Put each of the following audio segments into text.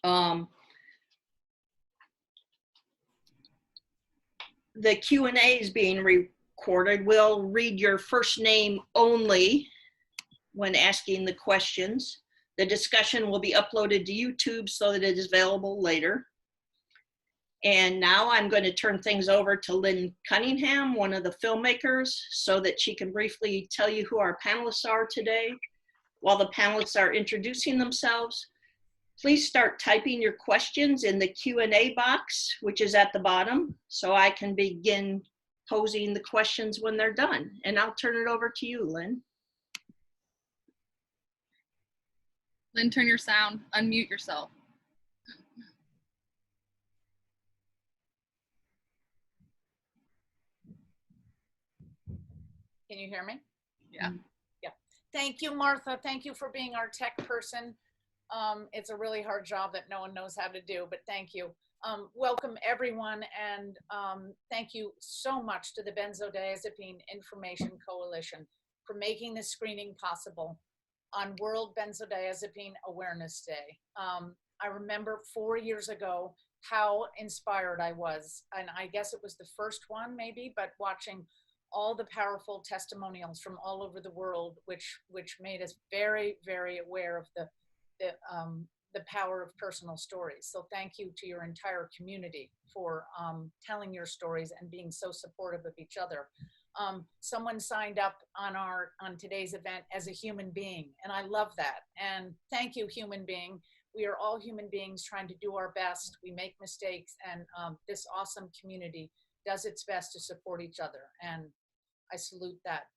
The Q&A is being recorded. We'll read your first name only when asking the questions. The discussion will be uploaded to YouTube so that it is available later. And now I'm going to turn things over to Lynn Cunningham, one of the filmmakers, so that she can briefly tell you who our panelists are today. While the panelists are introducing themselves, please start typing your questions in the Q&A box, which is at the bottom, so I can begin posing the questions when they're done. And I'll turn it over to you, Lynn. Lynn, turn your sound, unmute yourself. Can you hear me? Yeah. Yeah. Thank you, Martha. Thank you for being our tech person. It's a really hard job that no one knows how to do, but thank you. Welcome everyone, and thank you so much to the Benzodiazepine Information Coalition for making this screening possible on World Benzodiazepine Awareness Day. I remember 4 years ago how inspired I was, and I guess it was the first one maybe, but watching all the powerful testimonials from all over the world, which made us very, very aware of the power of personal stories. So thank you to your entire community for telling your stories and being so supportive of each other. Someone signed up on today's event as a human being, and I love that. And thank you, human being. We are all human beings trying to do our best. We make mistakes, and this awesome community does its best to support each other, and I salute that.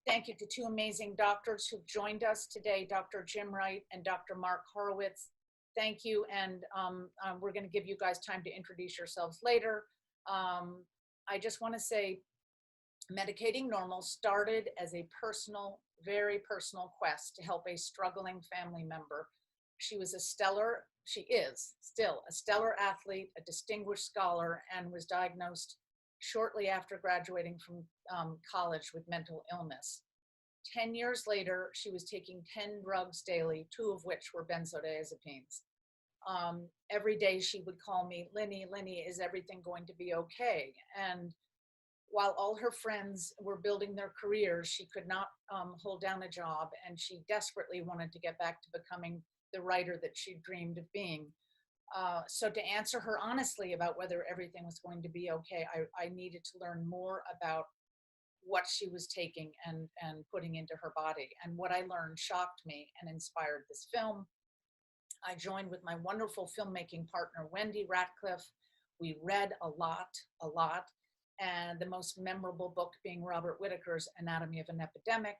Thank you to two amazing doctors who've joined us today, Dr. Jim Wright and Dr. Mark Horowitz. Thank you, and we're gonna give you guys time to introduce yourselves later. I just wanna say, Medicating Normal started as a personal, very personal quest to help a struggling family member. She is still a stellar athlete, a distinguished scholar, and was diagnosed shortly after graduating from college with mental illness. 10 years later, she was taking 10 drugs daily, 2 of which were benzodiazepines. Every day she would call me, Linny, is everything going to be okay? And while all her friends were building their careers, she could not hold down a job, and she desperately wanted to get back to becoming the writer that she dreamed of being. So to answer her honestly about whether everything was going to be okay, I needed to learn more about what she was taking and putting into her body. And what I learned shocked me and inspired this film. I joined with my wonderful filmmaking partner, Wendy Ratcliffe. We read a lot, and the most memorable book being Robert Whitaker's Anatomy of an Epidemic.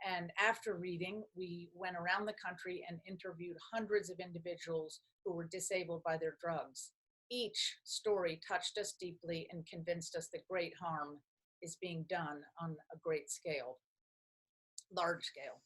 And after reading, we went around the country and interviewed hundreds of individuals who were disabled by their drugs. Each story touched us deeply and convinced us that great harm is being done on a great scale, large scale.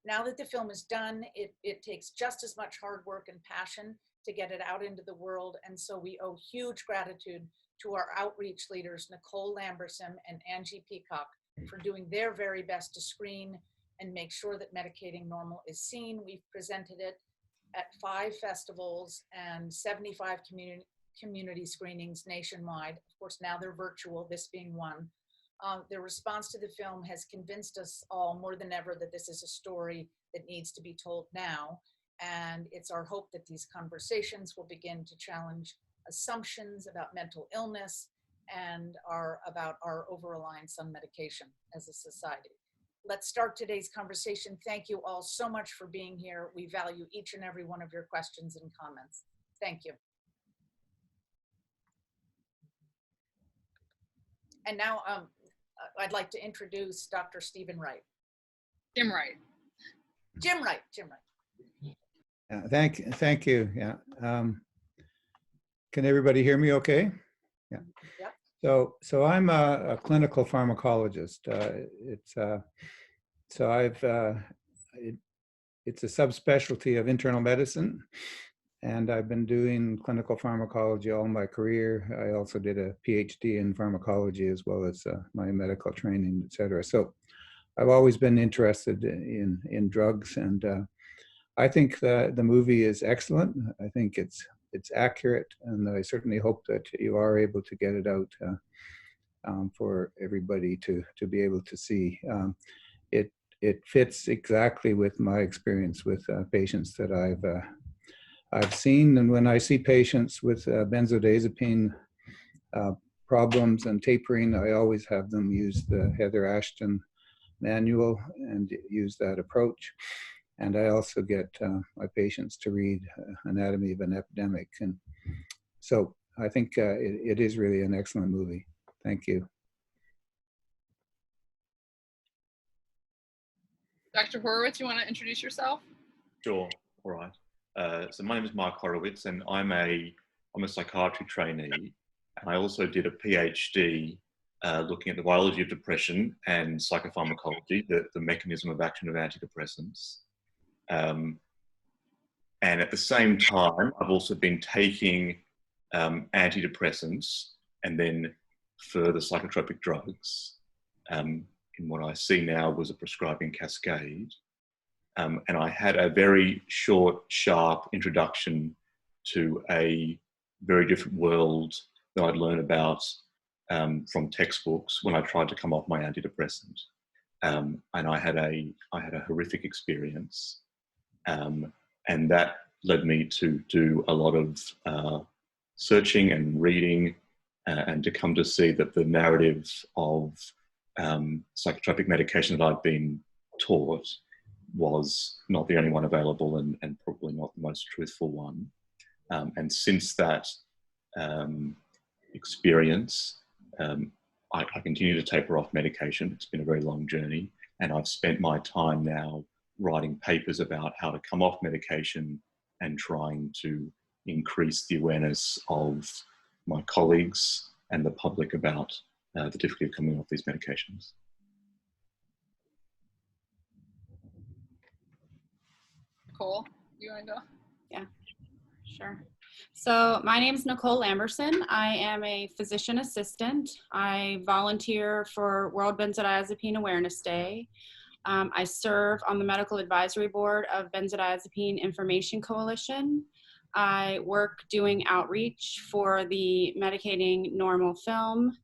Now that the film is done, it takes just as much hard work and passion to get it out into the world. And so we owe huge gratitude to our outreach leaders, Nicole Lamberson and Angie Peacock, for doing their very best to screen and make sure that Medicating Normal is seen. We've presented it at 5 festivals and 75 community screenings nationwide. Of course, now they're virtual, this being one. The response to the film has convinced us all more than ever that this is a story that needs to be told now. And it's our hope that these conversations will begin to challenge assumptions about mental illness and about our over-reliance on medication as a society. Let's start today's conversation. Thank you all so much for being here. We value each and every one of your questions and comments. Thank you. And now I'd like to introduce Dr. Stephen Wright. Jim Wright. Jim Wright. Thank you. Yeah. Can everybody hear me okay? Yeah. Yep. So I'm a clinical pharmacologist. It's a subspecialty of internal medicine, and I've been doing clinical pharmacology all my career. I also did a Ph.D. in pharmacology as well as my medical training, et cetera. So I've always been interested in drugs, and I think the movie is excellent. I think it's accurate, and I certainly hope that you are able to get it out for everybody to be able to see. It fits exactly with my experience with patients that I've seen, and when I see patients with benzodiazepine problems and tapering, I always have them use the Heather Ashton manual and use that approach. And I also get my patients to read Anatomy of an Epidemic. And so I think it is really an excellent movie. Thank you. Dr. Horowitz, you want to introduce yourself? Sure. All right. So my name is Mark Horowitz, and I'm a psychiatry trainee. And I also did a PhD looking at the biology of depression and psychopharmacology, the mechanism of action of antidepressants. And at the same time, I've also been taking antidepressants and then further psychotropic drugs in what I see now was a prescribing cascade. And I had a very short, sharp introduction to a very different world that I'd learned about from textbooks when I tried to come off my antidepressant. And I had a horrific experience. And that led me to do a lot of searching and reading and to come to see that the narrative of psychotropic medication that I'd been taught was not the only one available and probably not the most truthful one. And since that experience, I continue to taper off medication. It's been a very long journey, and I've spent my time now writing papers about how to come off medication and trying to increase the awareness of my colleagues and the public about the difficulty of coming off these medications. Nicole, you want to go? Yeah, sure. So my name is Nicole Lamberson. I am a physician assistant. I volunteer for World Benzodiazepine Awareness Day. I serve on the medical advisory board of Benzodiazepine Information Coalition. I work doing outreach for the Medicating normal film.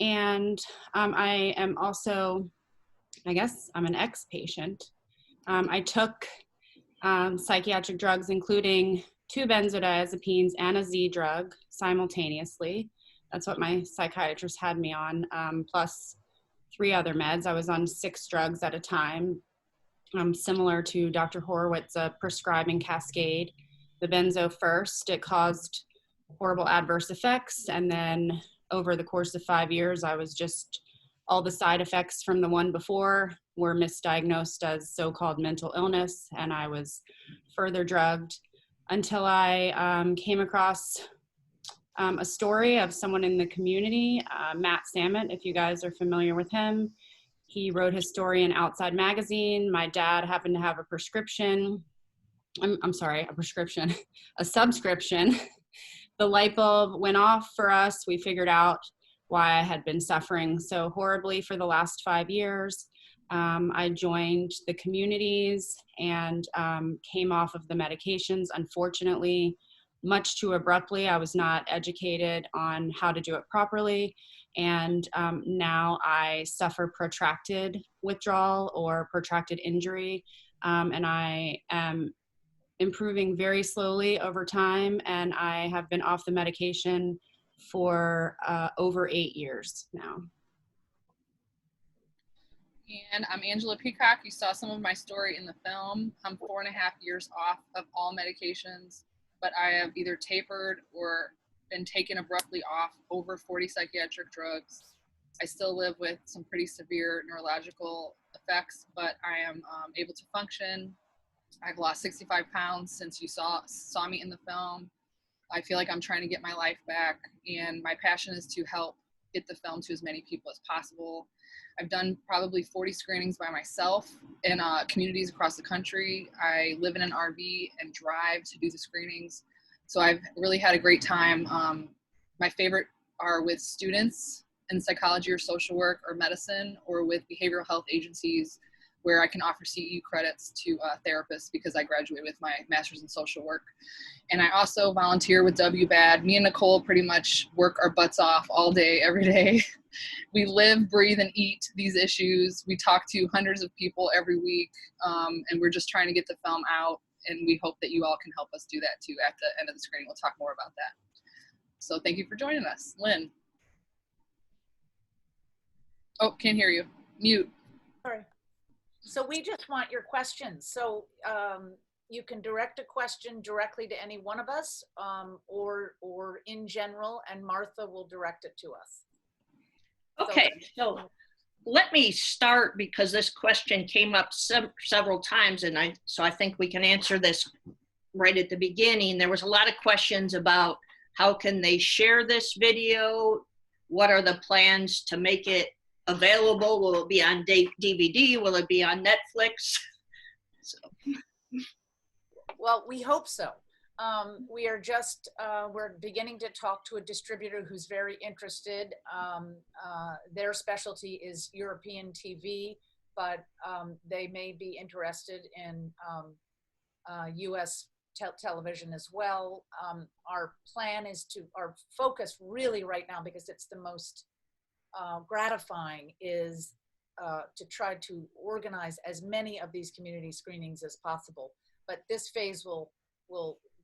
And I am also, I guess I'm an ex-patient. I took psychiatric drugs, including 2 benzodiazepines and a Z drug simultaneously. That's what my psychiatrist had me on, plus 3 other meds. I was on 6 drugs at a time, similar to Dr. Horowitz, a prescribing cascade. The benzo first, it caused horrible adverse effects, and then over the course of 5 years, I was just, all the side effects from the one before were misdiagnosed as so-called mental illness, and I was further drugged until I came across a story of someone in the community, Matt Samet, if you guys are familiar with him. He wrote his story in Outside Magazine. My dad happened to have a prescription. I'm sorry, a prescription, a subscription. The light bulb went off for us. We figured out why I had been suffering so horribly for the last 5 years. I joined the communities and came off of the medications. Unfortunately, much too abruptly. I was not educated on how to do it properly. And now I suffer protracted withdrawal or protracted injury. And I am improving very slowly over time. And I have been off the medication for over 8 years now. And I'm Angela Peacock. You saw some of my story in the film. I'm 4.5 years off of all medications, but I have either tapered or been taken abruptly off over 40 psychiatric drugs. I still live with some pretty severe neurological effects, but I am able to function. I've lost 65 pounds since you saw me in the film. I feel like I'm trying to get my life back, and my passion is to help get the film to as many people as possible. I've done probably 40 screenings by myself in communities across the country. I live in an RV and drive to do the screenings. So I've really had a great time. My favorite are with students in psychology or social work or medicine, or with behavioral health agencies where I can offer CEU credits to therapists because I graduated with my master's in social work. And I also volunteer with WBAD. Me and Nicole pretty much work our butts off all day, every day. We live, breathe, and eat these issues. We talk to hundreds of people every week, and we're just trying to get the film out. And we hope that you all can help us do that too. At the end of the screening, we'll talk more about that. So thank you for joining us. Lynn. Oh, can't hear you. Mute. Sorry. So we just want your questions. So you can direct a question directly to any one of us, or in general, and Martha will direct it to us. Okay, so let me start because this question came up several times, and I think we can answer this right at the beginning. There was a lot of questions about how can they share this video? What are the plans to make it available? Will it be on DVD? Will it be on Netflix? So. Well, we hope so. We are just, we're beginning to talk to a distributor who's very interested. Their specialty is European TV, but they may be interested in US television as well. Our plan is our focus really right now, because it's the most gratifying, is to try to organize as many of these community screenings as possible. But this phase will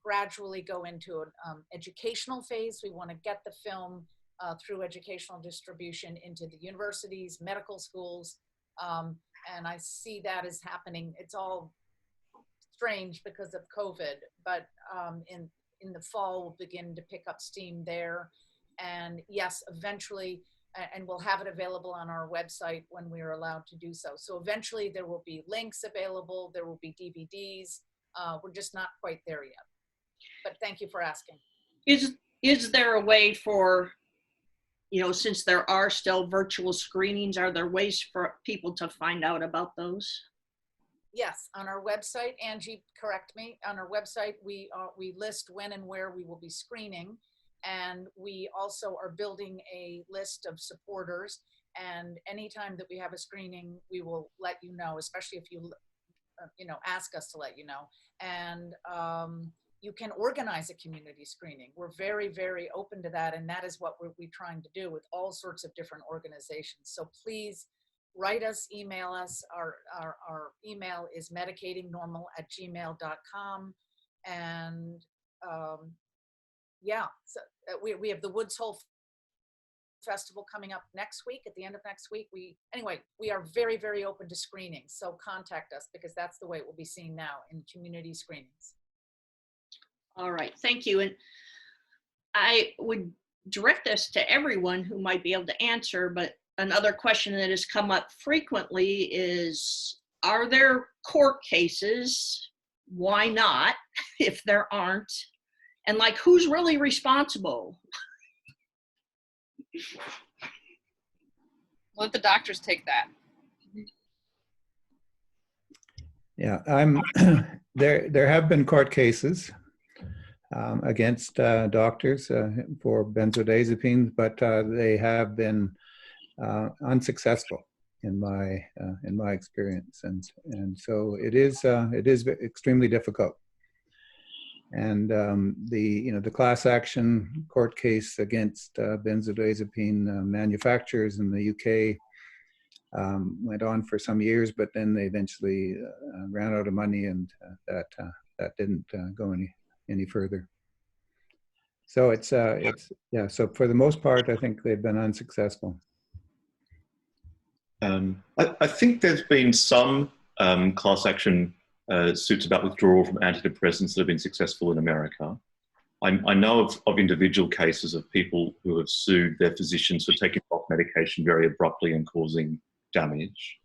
gradually go into an educational phase. We want to get the film through educational distribution into the universities, medical schools, and I see that is happening. It's all strange because of COVID, but in the fall we'll begin to pick up steam there. And yes, eventually, and we'll have it available on our website when we are allowed to do so. So eventually there will be links available, there will be DVDs. We're just not quite there yet. But thank you for asking. Is there a way for, since there are still virtual screenings, are there ways for people to find out about those? Yes, on our website, Angie, correct me, on our website, we list when and where we will be screening. And we also are building a list of supporters. And anytime that we have a screening, we will let you know, especially if you, ask us to let you know. And you can organize a community screening. We're very, very open to that. And that is what we're trying to do with all sorts of different organizations. So please write us, email us. Our email is medicatingnormal@gmail.com. And yeah, so we have the Woods Hole Festival coming up next week, at the end of next week. We are very, very open to screening. So contact us, because that's the way it will be seen now, in community screenings. All right, thank you. And I would direct this to everyone who might be able to answer, but another question that has come up frequently is, are there court cases? Why not, if there aren't? And who's really responsible? Let the doctors take that. Yeah, there have been court cases against doctors for benzodiazepines, but they have been unsuccessful in my experience, and so it is extremely difficult. And the class action court case against benzodiazepine manufacturers in the UK went on for some years, but then they eventually ran out of money, and that didn't go any further. So it's so for the most part, I think they've been unsuccessful. I think there's been some class action suits about withdrawal from antidepressants that have been successful in America. I know of individual cases of people who have sued their physicians for taking off medication very abruptly and causing damage.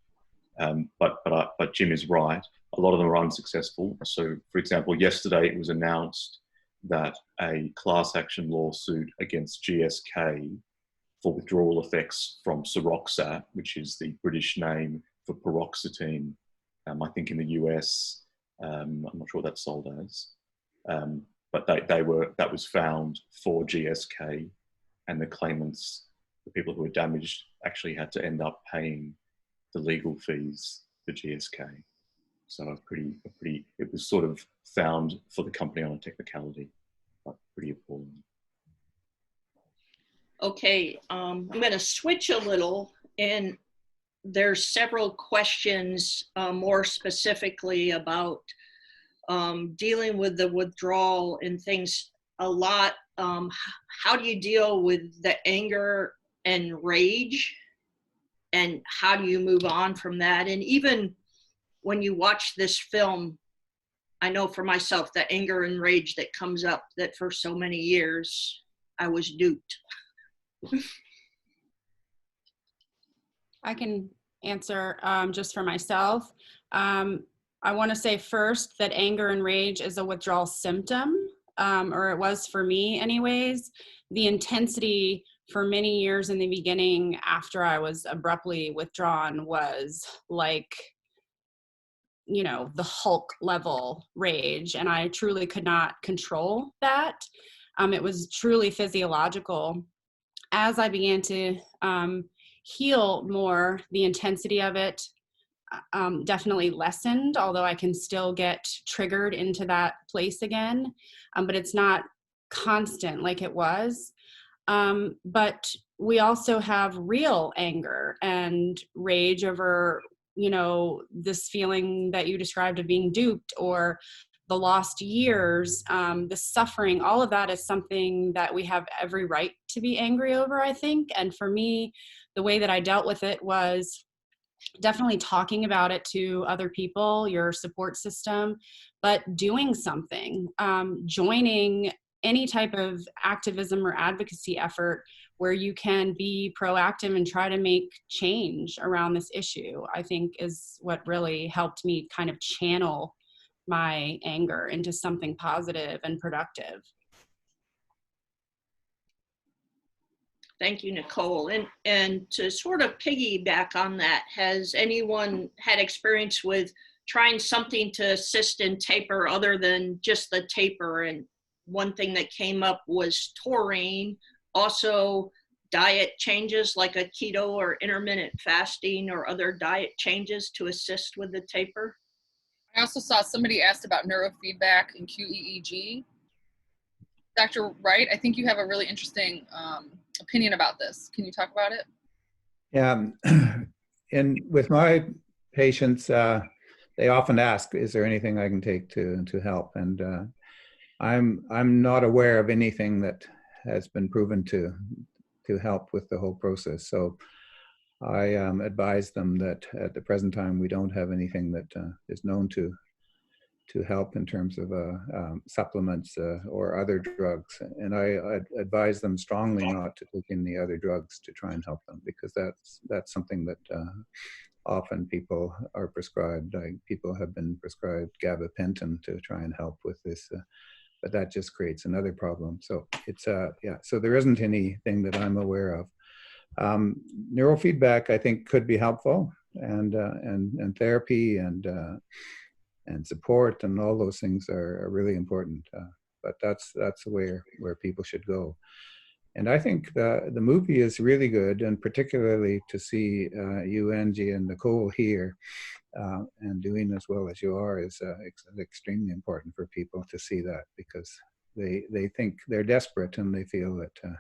But Jim is right. A lot of them are unsuccessful. So, for example, yesterday it was announced that a class action lawsuit against GSK for withdrawal effects from Seroxat, which is the British name for paroxetine, I think in the US, I'm not sure what that's sold as, but that was found for GSK, and the claimants, the people who were damaged, actually had to end up paying the legal fees for GSK. So it was sort of found for the company on a technicality, but pretty appalling. Okay, I'm going to switch a little, and there's several questions more specifically about dealing with the withdrawal and things a lot. How do you deal with the anger and rage, and how do you move on from that? And even when you watch this film, I know for myself, the anger and rage that comes up, that for so many years I was duped. I can answer just for myself. I want to say first that anger and rage is a withdrawal symptom, or it was for me anyways. The intensity for many years in the beginning after I was abruptly withdrawn was like, you know, the Hulk level rage, and I truly could not control that. It was truly physiological. As I began to heal more, the intensity of it definitely lessened, although I can still get triggered into that place again, but it's not constant like it was. But we also have real anger and rage over, you know, this feeling that you described of being duped, or the lost years, the suffering. All of that is something that we have every right to be angry over, I think. And for me, the way that I dealt with it was definitely talking about it to other people, your support system, but doing something, joining any type of activism or advocacy effort where you can be proactive and try to make change around this issue, I think is what really helped me kind of channel my anger into something positive and productive. Thank you, Nicole. And to sort of piggyback on that, has anyone had experience with trying something to assist in taper other than just the taper? And one thing that came up was taurine, also diet changes like a keto or intermittent fasting or other diet changes to assist with the taper. I also saw somebody asked about neurofeedback and QEEG. Dr. Wright, I think you have a really interesting opinion about this. Can you talk about it? Yeah, and with my patients, they often ask, "Is there anything I can take to help?" And I'm not aware of anything that has been proven to help with the whole process. So I advise them that at the present time we don't have anything that is known to help in terms of supplements or other drugs. And I advise them strongly not to take any other drugs to try and help them, because that's something that often people are prescribed. People have been prescribed gabapentin to try and help with this, but that just creates another problem. So it's yeah. So there isn't anything that I'm aware of. Neurofeedback, I think, could be helpful, and therapy and support and all those things are really important. But that's where people should go. And I think the movie is really good, and particularly to see you, Angie, and Nicole here and doing as well as you are is extremely important for people to see that, because they think they're desperate and they feel that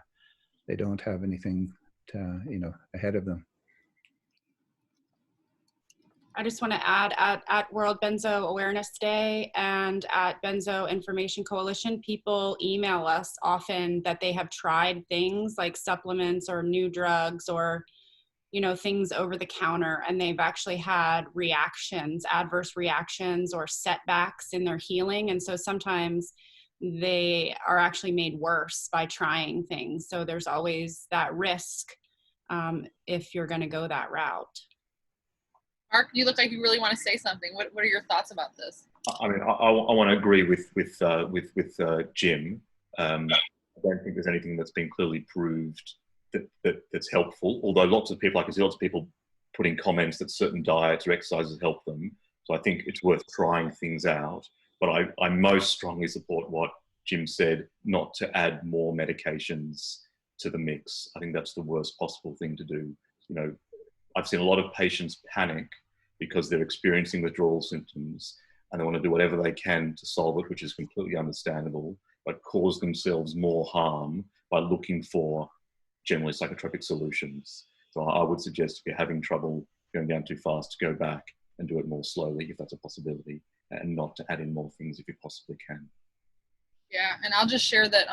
they don't have anything ahead of them. I just want to add, at World Benzo Awareness Day and at Benzo Information Coalition, people email us often that they have tried things like supplements or new drugs or, things over the counter, and they've actually had reactions, adverse reactions or setbacks in their healing. And so sometimes they are actually made worse by trying things. So there's always that risk if you're going to go that route. Mark, you look like you really want to say something. What are your thoughts about this? I mean, I want to agree with Jim. I don't think there's anything that's been clearly proved that's helpful. Although I can see lots of people putting comments that certain diets or exercises help them. So I think it's worth trying things out. But I most strongly support what Jim said, not to add more medications to the mix. I think that's the worst possible thing to do. I've seen a lot of patients panic because they're experiencing withdrawal symptoms and they want to do whatever they can to solve it, which is completely understandable, but cause themselves more harm by looking for generally psychotropic solutions. So I would suggest if you're having trouble going down too fast, to go back and do it more slowly if that's a possibility, and not to add in more things if you possibly can. Yeah, and I'll just share that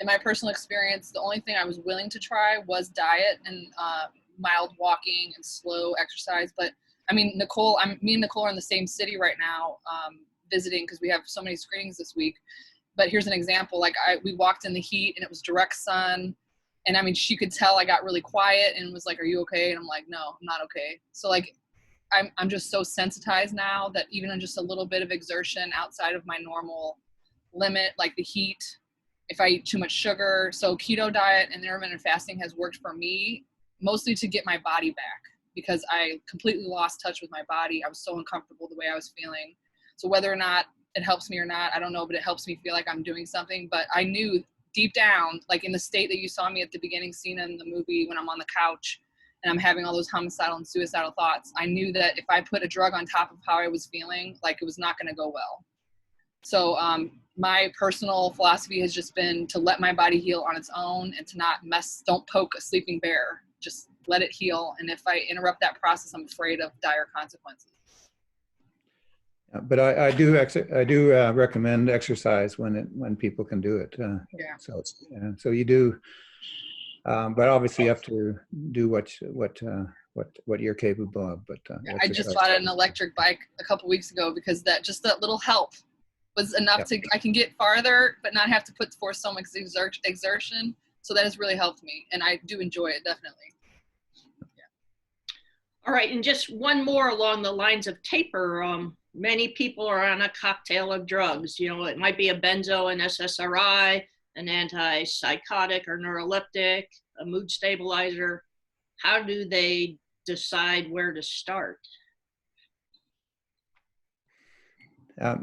in my personal experience, the only thing I was willing to try was diet and mild walking and slow exercise. But I mean, me and Nicole are in the same city right now, visiting because we have so many screenings this week. But here's an example: like we walked in the heat and it was direct sun, and I mean, she could tell I got really quiet and was like, "Are you okay?" And I'm like, "No, I'm not okay." So like, I'm just so sensitized now that even on just a little bit of exertion outside of my normal limit, like the heat, if I eat too much sugar. So keto diet and intermittent fasting has worked for me mostly to get my body back, because I completely lost touch with my body. I was so uncomfortable the way I was feeling. So whether or not it helps me or not, I don't know, but it helps me feel like I'm doing something. But I knew deep down, like in the state that you saw me at the beginning scene in the movie when I'm on the couch and I'm having all those homicidal and suicidal thoughts, I knew that if I put a drug on top of how I was feeling, like it was not going to go well. So my personal philosophy has just been to let my body heal on its own and to not don't poke a sleeping bear. Just let it heal. And if I interrupt that process, I'm afraid of dire consequences. But I do recommend exercise when people can do it. Yeah. So you do, but obviously you have to do what you're capable of. But I just bought an electric bike a couple weeks ago because that little help was enough to I can get farther, but not have to put forth so much exertion. So that has really helped me, and I do enjoy it definitely. All right, and just one more along the lines of taper. Many people are on a cocktail of drugs. You know, it might be a benzo, an SSRI, an antipsychotic or neuroleptic, a mood stabilizer. How do they decide where to start?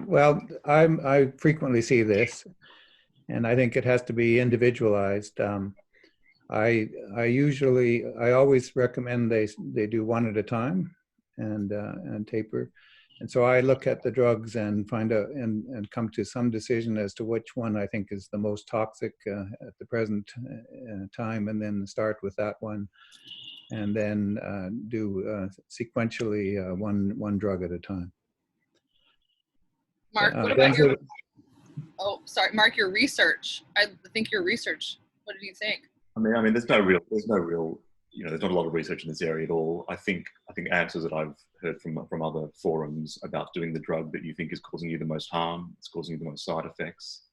Well, I frequently see this, and I think it has to be individualized. I always recommend they do one at a time and taper. And so I look at the drugs and find out and come to some decision as to which one I think is the most toxic at the present time, and then start with that one, and then do sequentially one drug at a time. Mark, what about Mark, your research? I think your research. What did you think? I mean, there's no real, there's not a lot of research in this area at all. I think answers that I've heard from other forums about doing the drug that you think is causing you the most harm, it's causing you the most side effects.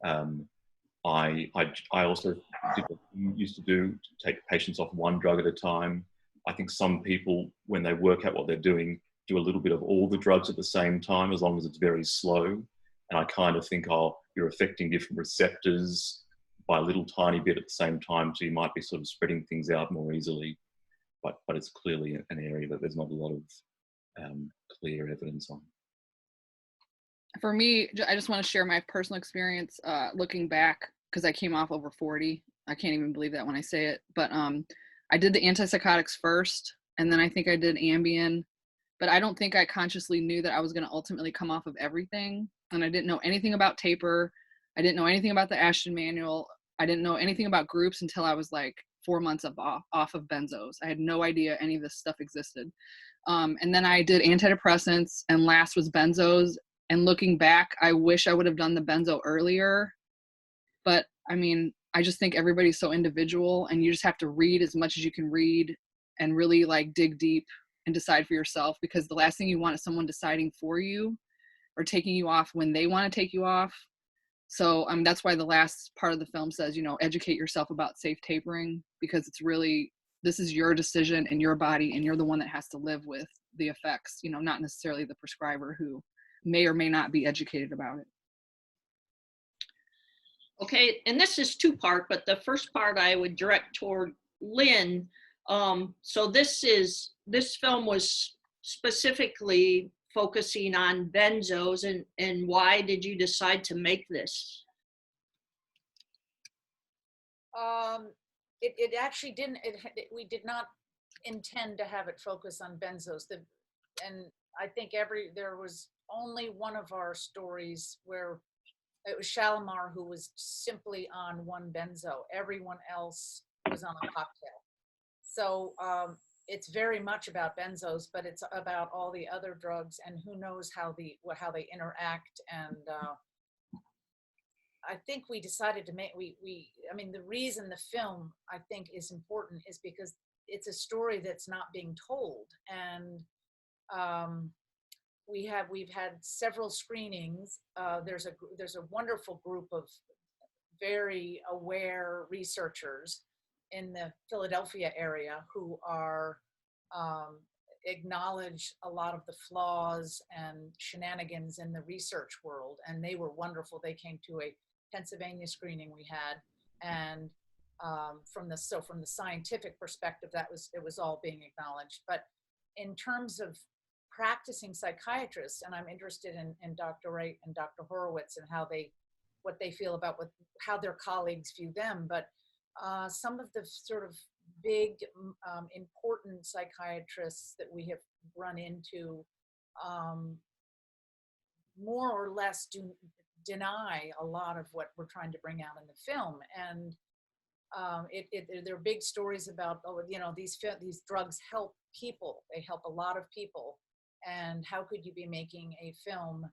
I also did what you used to do, to take patients off one drug at a time. I think some people, when they work out what they're doing, do a little bit of all the drugs at the same time, as long as it's very slow. And I kind of think, oh, you're affecting different receptors by a little tiny bit at the same time, so you might be sort of spreading things out more easily. But it's clearly an area that there's not a lot of clear evidence on. For me, I just want to share my personal experience looking back, because I came off over 40. I can't even believe that when I say it. But I did the antipsychotics first, and then I think I did Ambien. But I don't think I consciously knew that I was going to ultimately come off of everything. And I didn't know anything about taper. I didn't know anything about the Ashton manual. I didn't know anything about groups until I was like 4 months off of benzos. I had no idea any of this stuff existed. And then I did antidepressants, and last was benzos. And looking back, I wish I would have done the benzo earlier. But I mean, I just think everybody's so individual, and you just have to read as much as you can read and really like dig deep and decide for yourself, because the last thing you want is someone deciding for you or taking you off when they want to take you off. So that's why the last part of the film says, educate yourself about safe tapering, because it's really, this is your decision and your body, and you're the one that has to live with the effects, not necessarily the prescriber, who may or may not be educated about it. Okay, and this is two-part, but the first part I would direct toward Lynn. So this film was specifically focusing on benzos, and why did you decide to make this? It actually didn't. We did not intend to have it focus on benzos. I think there was only one of our stories where it was Shalimar who was simply on one benzo. Everyone else was on a cocktail. So it's very much about benzos, but it's about all the other drugs, and who knows how they interact. And I think we decided to make, I mean, the reason the film, I think, is important is because it's a story that's not being told. And we've had several screenings. There's a wonderful group of very aware researchers in the Philadelphia area who are acknowledge a lot of the flaws and shenanigans in the research world, and they were wonderful. They came to a Pennsylvania screening we had, and from the scientific perspective, it was all being acknowledged. But in terms of practicing psychiatrists, and I'm interested in Dr. Wright and Dr. Horowitz and what they feel about how their colleagues view them. But some of the sort of big, important psychiatrists that we have run into more or less deny a lot of what we're trying to bring out in the film. And there are big stories about, these drugs help people. They help a lot of people. And how could you be making a film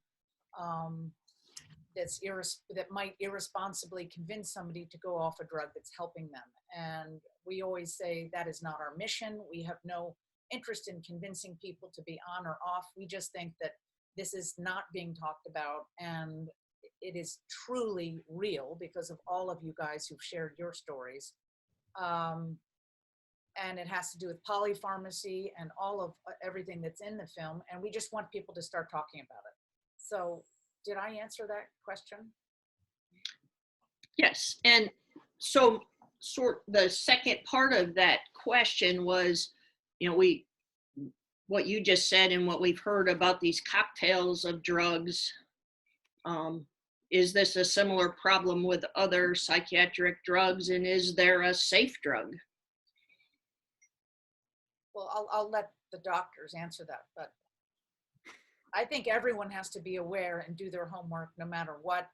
that might irresponsibly convince somebody to go off a drug that's helping them? And we always say that is not our mission. We have no interest in convincing people to be on or off. We just think that this is not being talked about, and it is truly real because of all of you guys who've shared your stories. And it has to do with polypharmacy and all of everything that's in the film. And we just want people to start talking about it. So did I answer that question? Yes. And so the second part of that question was, what you just said and what we've heard about these cocktails of drugs. Is this a similar problem with other psychiatric drugs, and is there a safe drug? Well, I'll let the doctors answer that, but I think everyone has to be aware and do their homework no matter what,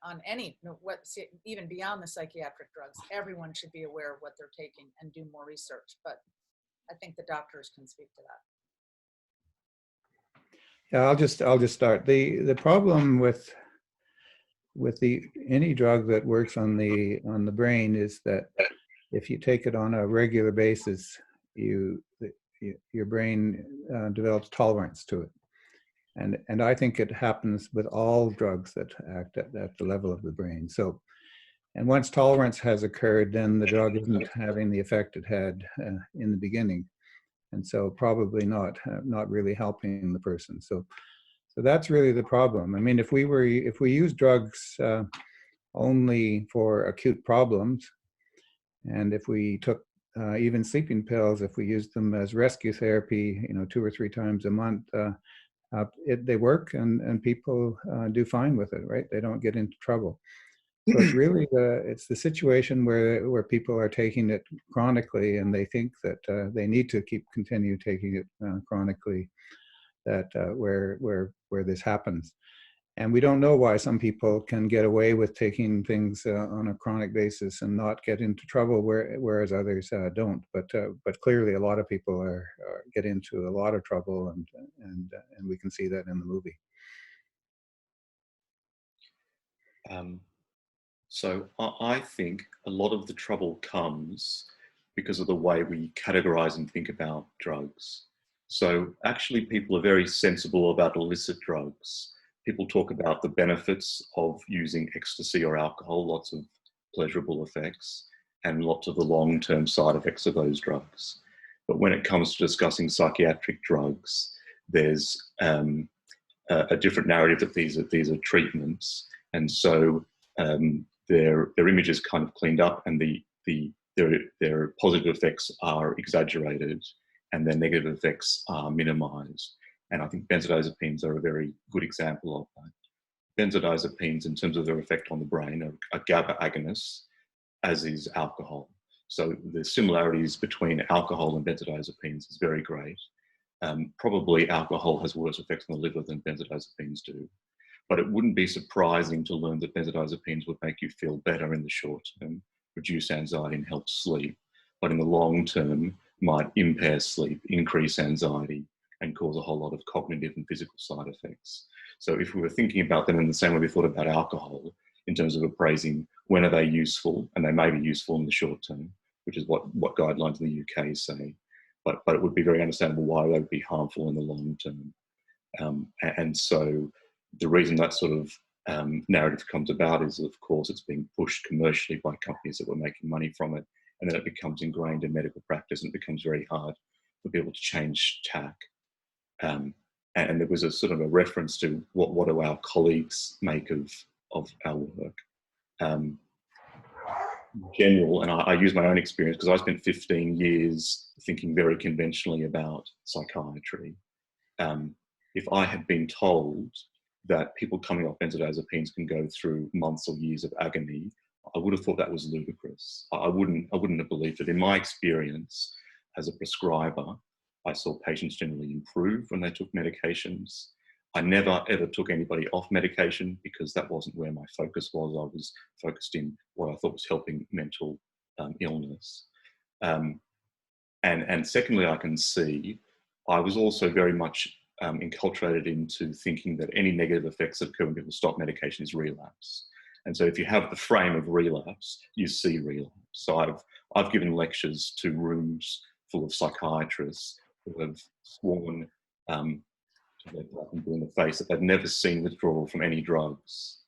even beyond the psychiatric drugs. Everyone should be aware of what they're taking and do more research, but I think the doctors can speak to that. Yeah, I'll just start. The problem with any drug that works on the brain is that if you take it on a regular basis, your brain develops tolerance to it. And I think it happens with all drugs that act at the level of the brain. So, and once tolerance has occurred, then the drug isn't having the effect it had in the beginning. And so probably not really helping the person. So that's really the problem. I mean, if we use drugs only for acute problems, and if we took even sleeping pills, if we used them as rescue therapy, 2 or 3 times a month, they work and people do fine with it, right? They don't get into trouble. So it's really it's the situation where people are taking it chronically and they think that they need to continue taking it chronically, that where this happens. And we don't know why some people can get away with taking things on a chronic basis and not get into trouble, whereas others don't. But clearly, a lot of people get into a lot of trouble, and we can see that in the movie. So I think a lot of the trouble comes because of the way we categorize and think about drugs. So actually, people are very sensible about illicit drugs. People talk about the benefits of using ecstasy or alcohol, lots of pleasurable effects, and lots of the long-term side effects of those drugs. But when it comes to discussing psychiatric drugs, there's a different narrative that these are treatments, and so their image is kind of cleaned up, and their positive effects are exaggerated, and their negative effects are minimized. And I think benzodiazepines are a very good example of that. Benzodiazepines, in terms of their effect on the brain, are GABA agonists, as is alcohol. So the similarities between alcohol and benzodiazepines is very great. Probably alcohol has worse effects on the liver than benzodiazepines do. But it wouldn't be surprising to learn that benzodiazepines would make you feel better in the short term, reduce anxiety and help sleep. But in the long term, might impair sleep, increase anxiety, and cause a whole lot of cognitive and physical side effects. So if we were thinking about them in the same way we thought about alcohol, in terms of appraising when are they useful, and they may be useful in the short term, which is what guidelines in the UK say, but it would be very understandable why they would be harmful in the long term. And so the reason that sort of narrative comes about is, of course, it's being pushed commercially by companies that were making money from it, and then it becomes ingrained in medical practice, and it becomes very hard for people to change tack. And there was a sort of a reference to what do our colleagues make of our work. In general, and I use my own experience because I spent 15 years thinking very conventionally about psychiatry. If I had been told that people coming off benzodiazepines can go through months or years of agony, I would have thought that was ludicrous. I wouldn't have believed it. In my experience as a prescriber, I saw patients generally improve when they took medications. I never ever took anybody off medication because that wasn't where my focus was. I was focused in what I thought was helping mental illness. And secondly, I can see I was also very much enculturated into thinking that any negative effects that occur when people stop medication is relapse. And so if you have the frame of relapse, you see relapse. So I've given lectures to rooms full of psychiatrists who have sworn in the face that they've never seen withdrawal from any drugs,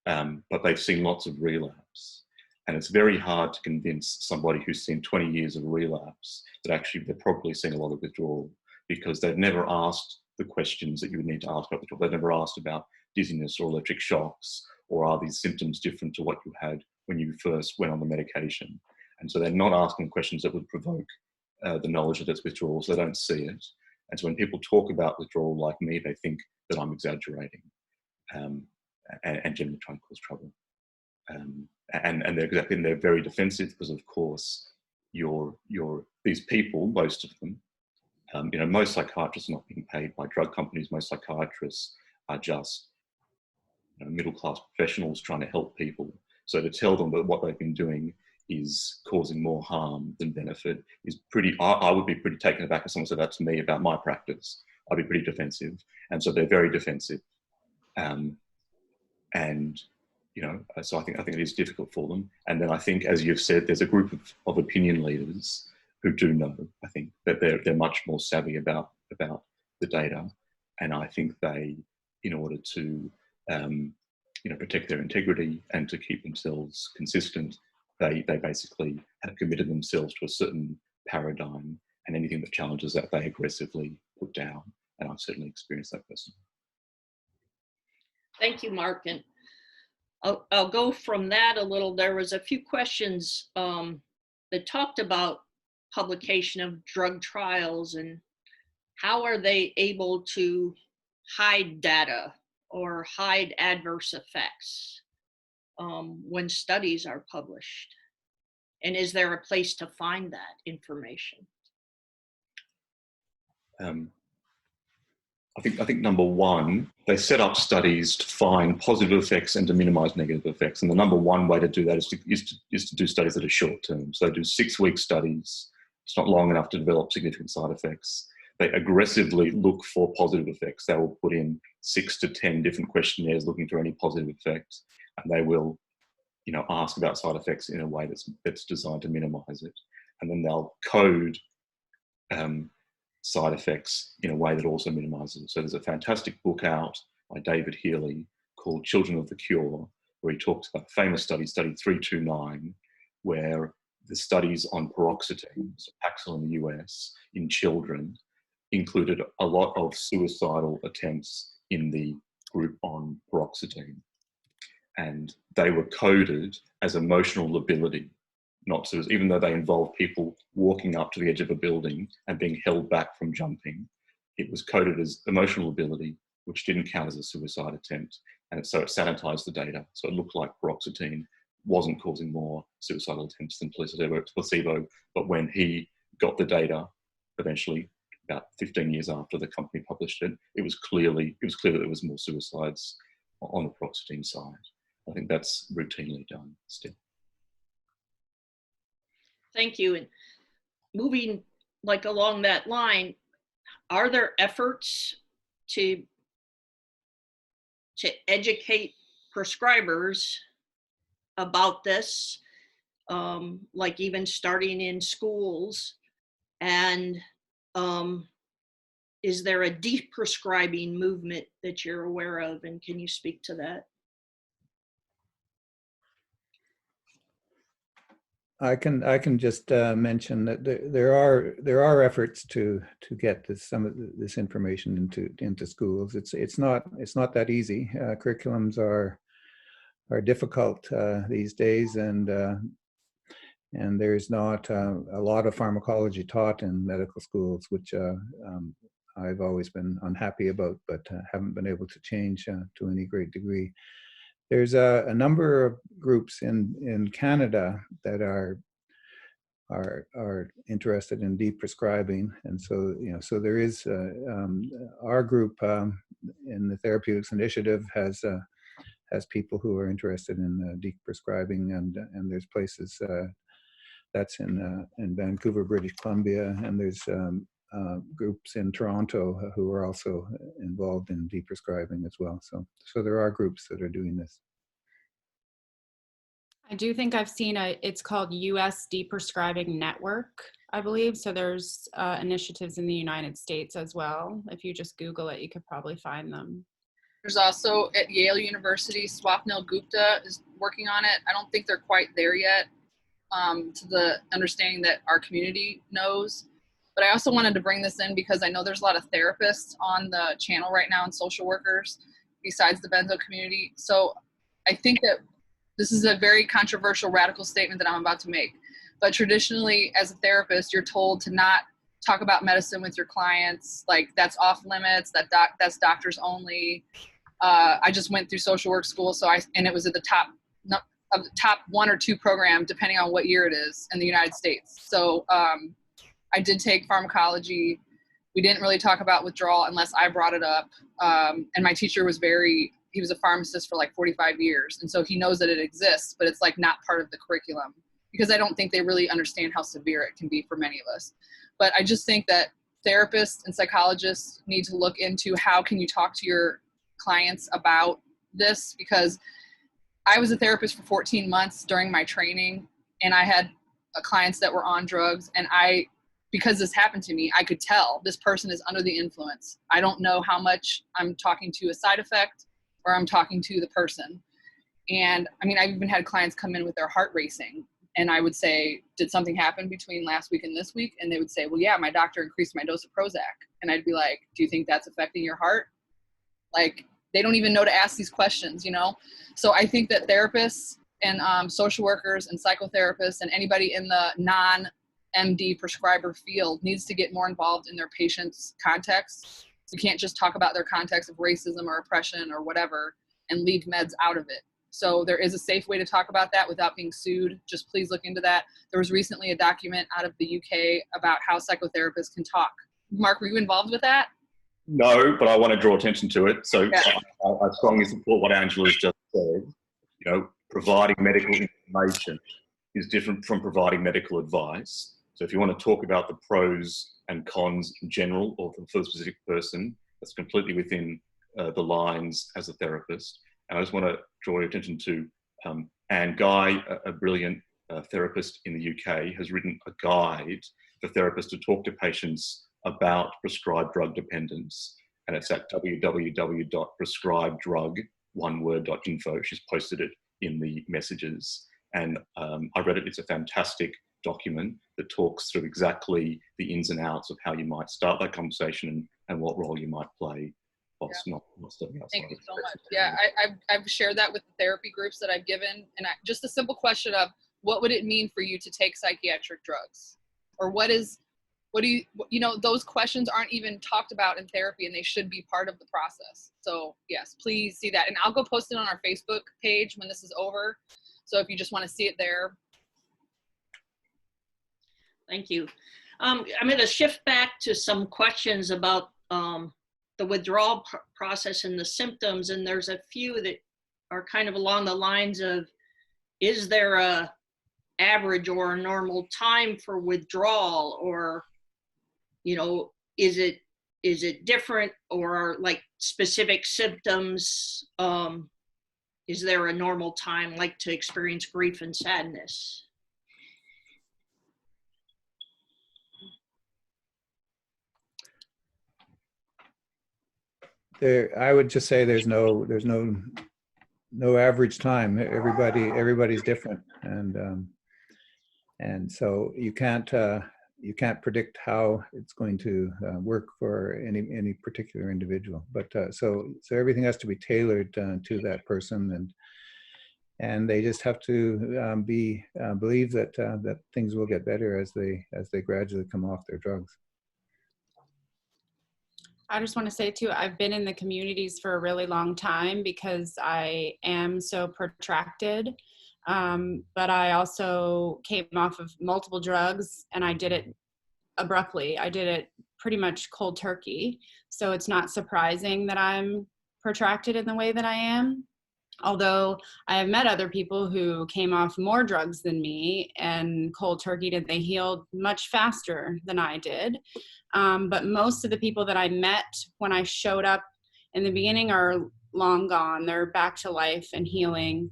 but they've seen lots of relapse. And it's very hard to convince somebody who's seen 20 years of relapse that actually they've probably seen a lot of withdrawal, because they've never asked the questions that you would need to ask about withdrawal. They've never asked about dizziness or electric shocks, or are these symptoms different to what you had when you first went on the medication? And so they're not asking questions that would provoke the knowledge that it's withdrawal, so they don't see it. And so when people talk about withdrawal like me, they think that I'm exaggerating and generally trying to cause trouble. And they're very defensive because, of course, these people, most of them, most psychiatrists are not being paid by drug companies. Most psychiatrists are just middle-class professionals trying to help people. So to tell them that what they've been doing is causing more harm than benefit is I would be pretty taken aback if someone said that to me about my practice. I'd be pretty defensive. And so they're very defensive. So I think it is difficult for them. And then I think, as you've said, there's a group of opinion leaders who do know, I think, that they're much more savvy about the data. And I think they, in order to protect their integrity and to keep themselves consistent, they basically have committed themselves to a certain paradigm, and anything that challenges that, they aggressively put down. And I've certainly experienced that personally. Thank you, Mark. And I'll go from that a little. There was a few questions that talked about publication of drug trials and how are they able to hide data or hide adverse effects when studies are published? And is there a place to find that information? I think number one, they set up studies to find positive effects and to minimize negative effects. And the number one way to do that is to do studies that are short term. So they do 6-week studies. It's not long enough to develop significant side effects. They aggressively look for positive effects. They will put in 6 to 10 different questionnaires looking for any positive effects, and they will, ask about side effects in a way that's designed to minimize it. And then they'll code side effects in a way that also minimizes it. So there's a fantastic book out by David Healy called Children of the Cure, where he talks about a famous study 329, where the studies on paroxetine, so Paxil in the US, in children, included a lot of suicidal attempts in the group on paroxetine. And they were coded as emotional lability, not suicide, even though they involved people walking up to the edge of a building and being held back from jumping. It was coded as emotional lability, which didn't count as a suicide attempt. And so it sanitized the data. So it looked like paroxetine wasn't causing more suicidal attempts than placebo. But when he got the data, eventually about 15 years after the company published it, it was clear that there was more suicides on the paroxetine side. I think that's routinely done still. Thank you. And moving like along that line, are there efforts to educate prescribers about this, like even starting in schools? And is there a de-prescribing movement that you're aware of, and can you speak to that? I can just mention that there are efforts to get some of this information into schools. It's not that easy. Curriculums are difficult these days, and there's not a lot of pharmacology taught in medical schools, which I've always been unhappy about, but haven't been able to change to any great degree. There's a number of groups in Canada that are interested in de-prescribing, and so so there is our group in the Therapeutics Initiative has people who are interested in de-prescribing, and there's places that's in Vancouver, British Columbia, and there's groups in Toronto who are also involved in de-prescribing as well. So there are groups that are doing this. I do think I've seen it's called US De-prescribing Network, I believe. So there's initiatives in the United States as well. If you just Google it, you could probably find them. There's also at Yale University, Swapnil Gupta is working on it. I don't think they're quite there yet to the understanding that our community knows. But I also wanted to bring this in because I know there's a lot of therapists on the channel right now and social workers besides the benzo community. So I think that this is a very controversial, radical statement that I'm about to make. But traditionally, as a therapist, you're told to not talk about medicine with your clients. Like, that's off limits, that's doctors only. I just went through social work school, and it was at the top of the top 1 or 2 program, depending on what year it is in the United States. So I did take pharmacology. We didn't really talk about withdrawal unless I brought it up. And my teacher was he was a pharmacist for like 45 years. And so he knows that it exists, but it's like not part of the curriculum because I don't think they really understand how severe it can be for many of us. But I just think that therapists and psychologists need to look into how can you talk to your clients about this, because I was a therapist for 14 months during my training, and I had clients that were on drugs, and because this happened to me, I could tell this person is under the influence. I don't know how much I'm talking to a side effect or I'm talking to the person. And I mean, I've even had clients come in with their heart racing, and I would say, did something happen between last week and this week? And they would say, well, yeah, my doctor increased my dose of Prozac. And I'd be like, do you think that's affecting your heart? Like, they don't even know to ask these questions, So I think that therapists and social workers and psychotherapists and anybody in the non-MD prescriber field needs to get more involved in their patients' context. You can't just talk about their context of racism or oppression or whatever and leave meds out of it. So there is a safe way to talk about that without being sued. Just please look into that. There was recently a document out of the UK about how psychotherapists can talk. Mark, were you involved with that? No, but I want to draw attention to it. So yeah. I strongly support what Angela's just said. Providing medical information is different from providing medical advice. So if you want to talk about the pros and cons in general or for the specific person, that's completely within the lines as a therapist. And I just want to draw your attention to Anne Guy, a brilliant therapist in the UK, has written a guide for therapists to talk to patients about prescribed drug dependence. And it's at www.prescribedrug.info. She's posted it in the messages. And I read it. It's a fantastic document that talks through exactly the ins and outs of how you might start that conversation and what role you might play. Yeah. Thank you so much. Yeah, I've shared that with the therapy groups that I've given. And just a simple question of, what would it mean for you to take psychiatric drugs? Or those questions aren't even talked about in therapy, and they should be part of the process. So yes, please see that. And I'll go post it on our Facebook page when this is over. So if you just want to see it there. Thank you. I'm going to shift back to some questions about the withdrawal process and the symptoms. And there's a few that are kind of along the lines of, is there a average or a normal time for withdrawal, or, you know, is it different, or like specific symptoms? Is there a normal time, like to experience grief and sadness? I would just say there's no average time. Everybody's different, and so you can't predict how it's going to work for any particular individual. But so everything has to be tailored to that person, and they just have to believe that things will get better as they gradually come off their drugs. I just want to say too, I've been in the communities for a really long time because I am so protracted. But I also came off of multiple drugs, and I did it abruptly. I did it pretty much cold turkey. So it's not surprising that I'm protracted in the way that I am. Although I have met other people who came off more drugs than me and cold turkeyed, and they healed much faster than I did. But most of the people that I met when I showed up in the beginning are long gone. They're back to life and healing.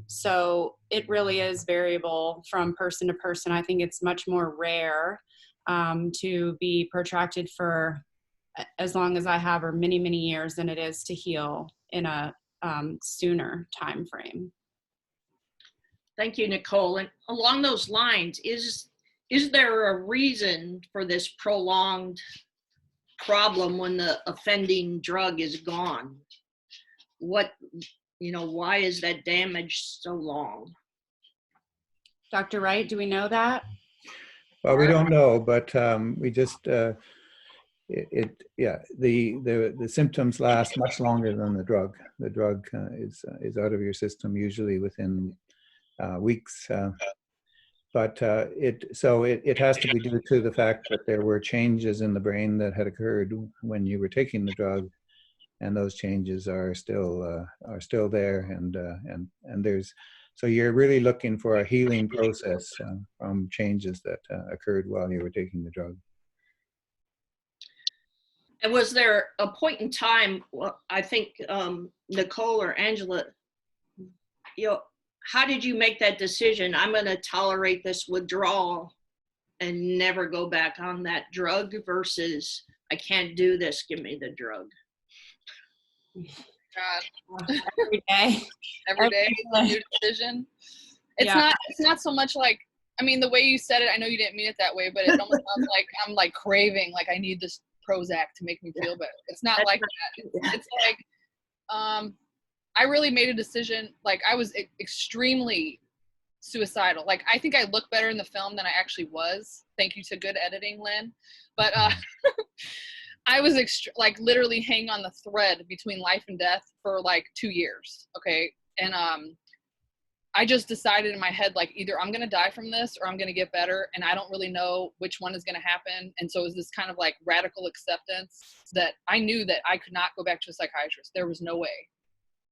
So it really is variable from person to person. I think it's much more rare to be protracted for as long as I have, or many, many years, than it is to heal in a sooner time frame. Thank you, Nicole. And along those lines, is there a reason for this prolonged problem when the offending drug is gone? Why is that damage so long? Dr. Wright, do we know that? Well, we don't know, but we just the symptoms last much longer than the drug. The drug is out of your system usually within weeks. But it has to be due to the fact that there were changes in the brain that had occurred when you were taking the drug, and those changes are still there, and so you're really looking for a healing process from changes that occurred while you were taking the drug. And was there a point in time, I think Nicole or Angela, how did you make that decision? I'm going to tolerate this withdrawal and never go back on that drug, versus I can't do this, give me the drug. God. Every day. Every day, it's a new decision. It's not so much like, I mean, the way you said it, I know you didn't mean it that way, but it almost sounds like I'm like craving, like I need this Prozac to make me feel better. It's not like that. It's like, I really made a decision. Like, I was extremely suicidal. Like, I think I look better in the film than I actually was. Thank you to good editing, Lynn. But I was like literally hanging on the thread between life and death for like 2 years. Okay. And I just decided in my head, like, either I'm going to die from this or I'm going to get better. And I don't really know which one is going to happen. And so it was this kind of like radical acceptance that I knew that I could not go back to a psychiatrist. There was no way.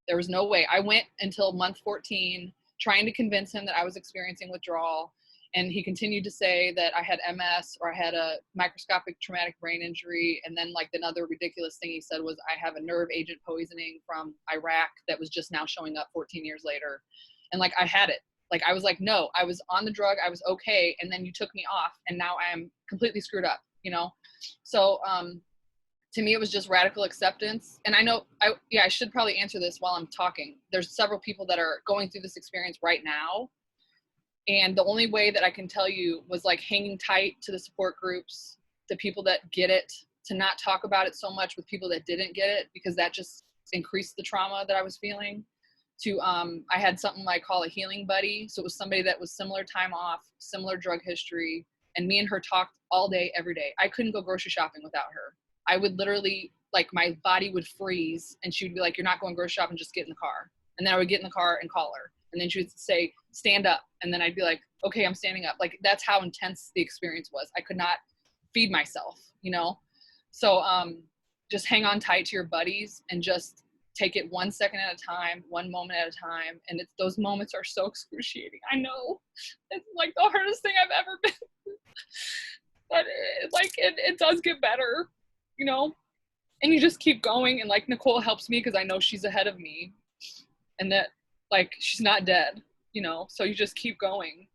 There was no way. I went until month 14 trying to convince him that I was experiencing withdrawal. And he continued to say that I had MS or I had a microscopic traumatic brain injury. And then like another ridiculous thing he said was I have a nerve agent poisoning from Iraq that was just now showing up 14 years later. And like, I had it. Like, I was like, no, I was on the drug. I was okay. And then you took me off and now I am completely screwed up, So, to me, it was just radical acceptance. And I know, I should probably answer this while I'm talking. There's several people that are going through this experience right now. And the only way that I can tell you was like hanging tight to the support groups, the people that get it, to not talk about it so much with people that didn't get it, because that just increased the trauma that I was feeling. I had something I call a healing buddy. So it was somebody that was similar time off, similar drug history. And me and her talked all day, every day. I couldn't go grocery shopping without her. I would literally, like, my body would freeze and she would be like, you're not going grocery shopping, just get in the car. And then I would get in the car and call her. And then she would say, stand up. And then I'd be like, okay, I'm standing up. Like, that's how intense the experience was. I could not feed myself, you know? So just hang on tight to your buddies and just take it 1 second at a time, one moment at a time. And those moments are so excruciating. I know it's like the hardest thing I've ever been, but it does get better, you know? And you just keep going. And like Nicole helps me because I know she's ahead of me and that like she's not dead, you know? So you just keep going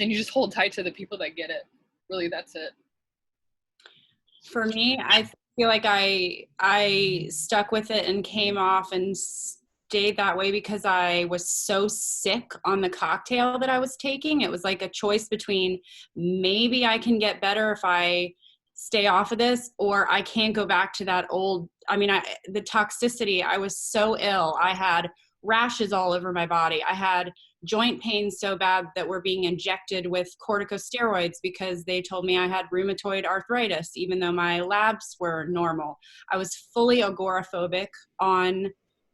and you just hold tight to the people that get it. Really, that's it. For me, I feel like I stuck with it and came off and stayed that way because I was so sick on the cocktail that I was taking. It was like a choice between maybe I can get better if I stay off of this, or I can't go back to that old, the toxicity. I was so ill. I had rashes all over my body. I had joint pain so bad that were being injected with corticosteroids because they told me I had rheumatoid arthritis, even though my labs were normal. I was fully agoraphobic on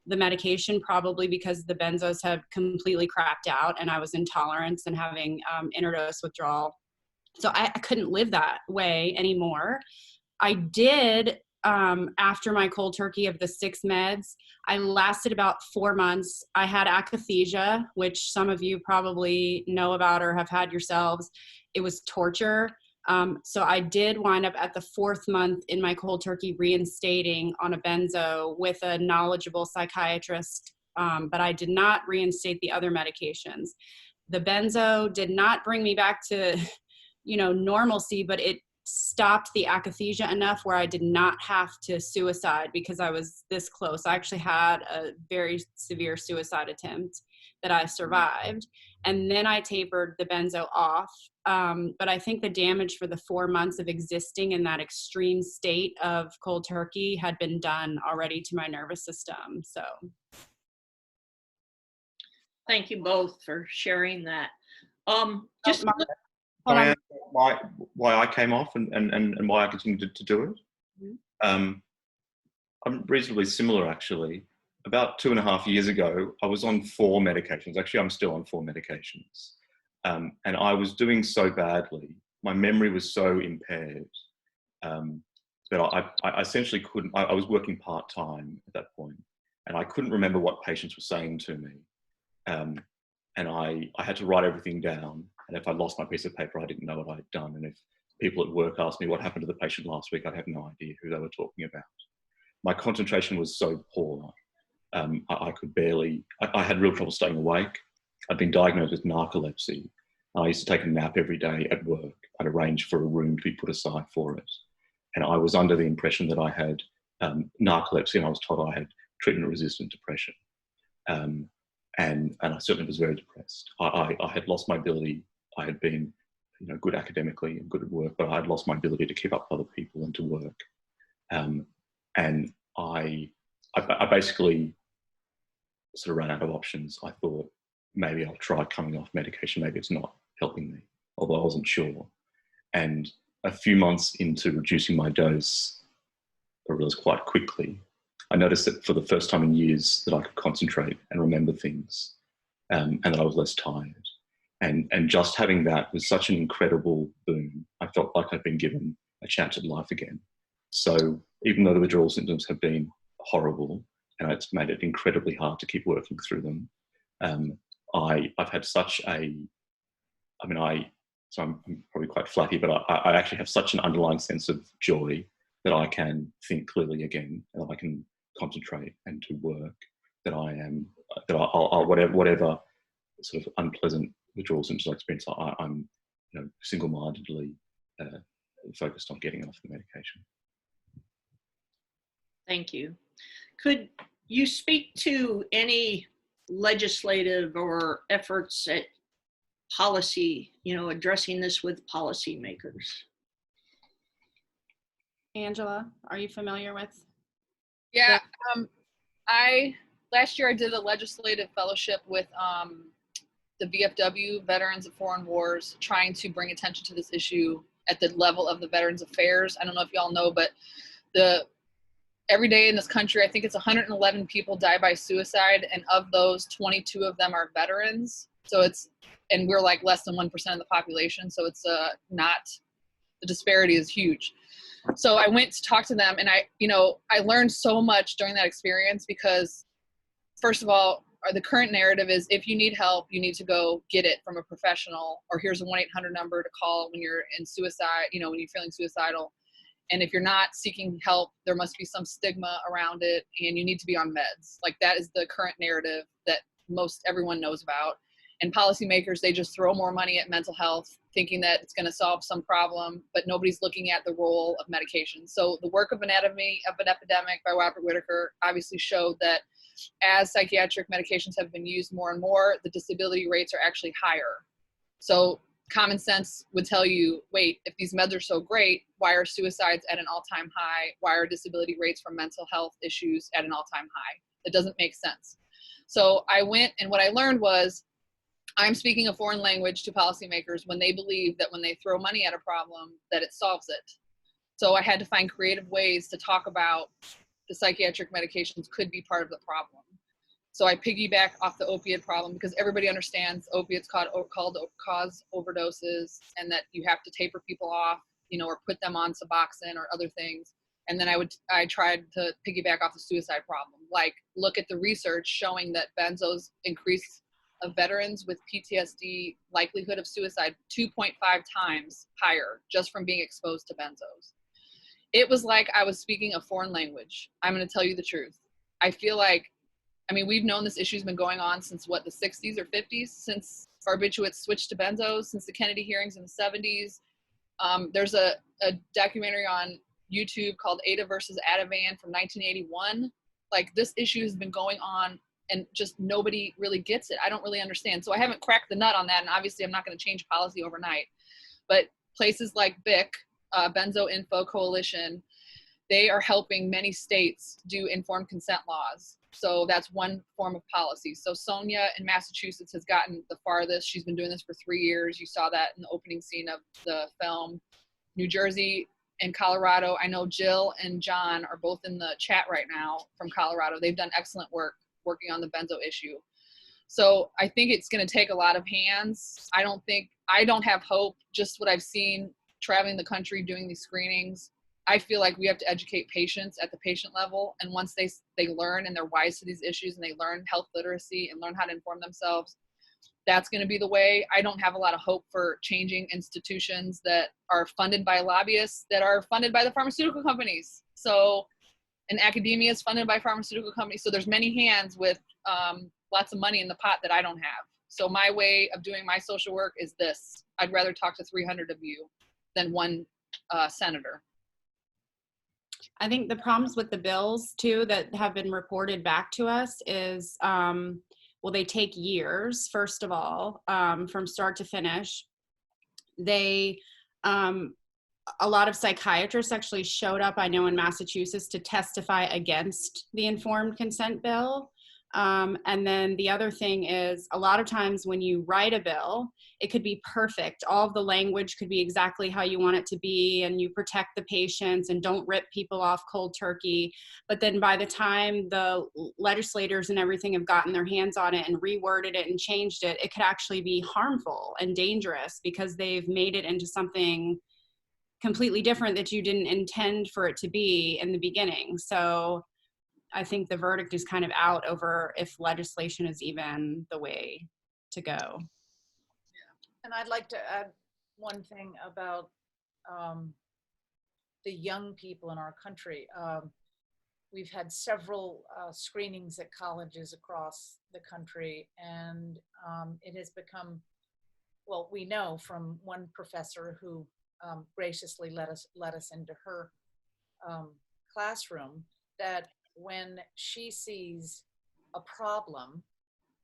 the medication, probably because the benzos had completely crapped out and I was intolerant and having interdose withdrawal. So I couldn't live that way anymore. I did, after my cold turkey of the 6 meds, I lasted about 4 months. I had akathisia, which some of you probably know about or have had yourselves. It was torture. So I did wind up at the 4th month in my cold turkey reinstating on a benzo with a knowledgeable psychiatrist, but I did not reinstate the other medications. The benzo did not bring me back to, normalcy, but it stopped the akathisia enough where I did not have to suicide because I was this close. I actually had a very severe suicide attempt that I survived. And then I tapered the benzo off. But I think the damage for the 4 months of existing in that extreme state of cold turkey had been done already to my nervous system. So. Thank you both for sharing that. Just why I came off and why I continued to do it. I'm reasonably similar, actually. About 2.5 years ago, I was on 4 medications. Actually, I'm still on 4 medications. And I was doing so badly. My memory was so impaired that I essentially couldn't, I was working part-time at that point, and I couldn't remember what patients were saying to me. And I had to write everything down. And if I lost my piece of paper, I didn't know what I'd done. And if people at work asked me what happened to the patient last week, I'd have no idea who they were talking about. My concentration was so poor. I could barely, I had real trouble staying awake. I'd been diagnosed with narcolepsy. I used to take a nap every day at work. I'd arranged for a room to be put aside for it. And I was under the impression that I had narcolepsy, and I was told I had treatment-resistant depression. And I certainly was very depressed. I had lost my ability. I had been, good academically and good at work, but I had lost my ability to keep up with other people and to work. And I basically sort of ran out of options. I thought maybe I'll try coming off medication. Maybe it's not helping me, although I wasn't sure. And a few months into reducing my dose, I realized quite quickly, I noticed that for the first time in years that I could concentrate and remember things, and that I was less tired. And just having that was such an incredible boon. I felt like I'd been given a chance at life again. So even though the withdrawal symptoms have been horrible, and it's made it incredibly hard to keep working through them, I've had such a, so I'm probably quite flatty, but I actually have such an underlying sense of joy that I can think clearly again, and I can concentrate and do work, that I'll whatever sort of unpleasant withdrawal symptoms I experience, I'm single-mindedly focused on getting off the medication. Thank you. Could you speak to any legislative or efforts at policy, addressing this with policymakers? Angela, are you familiar with? Yeah, last year I did a legislative fellowship with the VFW, Veterans of Foreign Wars, trying to bring attention to this issue at the level of the Veterans Affairs. I don't know if y'all know, but the every day in this country, I think it's 111 people die by suicide, and of those, 22 of them are veterans. So and we're like less than 1% of the population. So it's not, the disparity is huge. So I went to talk to them, and I learned so much during that experience because, first of all, the current narrative is if you need help, you need to go get it from a professional, or here's a 1-800 number to call when you're in suicide, when you're feeling suicidal. And if you're not seeking help, there must be some stigma around it, and you need to be on meds. Like, that is the current narrative that most everyone knows about. And policymakers, they just throw more money at mental health, thinking that it's going to solve some problem, but nobody's looking at the role of medication. So the work of Anatomy of an Epidemic by Robert Whitaker obviously showed that as psychiatric medications have been used more and more, the disability rates are actually higher. So common sense would tell you, wait, if these meds are so great, why are suicides at an all-time high? Why are disability rates from mental health issues at an all-time high? It doesn't make sense. So I went, and what I learned was, I'm speaking a foreign language to policymakers when they believe that when they throw money at a problem, that it solves it. So I had to find creative ways to talk about the psychiatric medications could be part of the problem. So I piggyback off the opiate problem because everybody understands opiates cause overdoses, and that you have to taper people off, or put them on Suboxone or other things. And then I tried to piggyback off the suicide problem. Like, look at the research showing that benzos increase of veterans with PTSD likelihood of suicide 2.5 times higher just from being exposed to benzos. It was like I was speaking a foreign language. I'm going to tell you the truth. I feel like, we've known this issue's been going on since the 60s or 50s, since barbiturates switched to benzos, since the Kennedy hearings in the 70s. There's a documentary on YouTube called Ada versus Ativan from 1981. Like, this issue has been going on, and just nobody really gets it. I don't really understand. So I haven't cracked the nut on that, and obviously I'm not going to change policy overnight. But places like BIC, Benzo Info Coalition, they are helping many states do informed consent laws. So that's one form of policy. So Sonia in Massachusetts has gotten the farthest. She's been doing this for 3 years. You saw that in the opening scene of the film. New Jersey and Colorado, I know Jill and John are both in the chat right now from Colorado. They've done excellent work working on the benzo issue. So I think it's going to take a lot of hands. I don't have hope, just what I've seen traveling the country doing these screenings. I feel like we have to educate patients at the patient level. And once they learn and they're wise to these issues and they learn health literacy and learn how to inform themselves, that's going to be the way. I don't have a lot of hope for changing institutions that are funded by lobbyists that are funded by the pharmaceutical companies. So, and academia is funded by pharmaceutical companies. So there's many hands with lots of money in the pot that I don't have. So my way of doing my social work is this. I'd rather talk to 300 of you than one senator. I think the problems with the bills too that have been reported back to us is, well, they take years, first of all, from start to finish. They, a lot of psychiatrists actually showed up, I know, in Massachusetts to testify against the informed consent bill. And then the other thing is, a lot of times when you write a bill, it could be perfect. All of the language could be exactly how you want it to be, and you protect the patients and don't rip people off cold turkey. But then by the time the legislators and everything have gotten their hands on it and reworded it and changed it, it could actually be harmful and dangerous because they've made it into something completely different that you didn't intend for it to be in the beginning. So I think the verdict is kind of out over if legislation is even the way to go. And I'd like to add one thing about the young people in our country. We've had several screenings at colleges across the country, and it has become, well, we know from one professor who graciously let us into her classroom that when she sees a problem,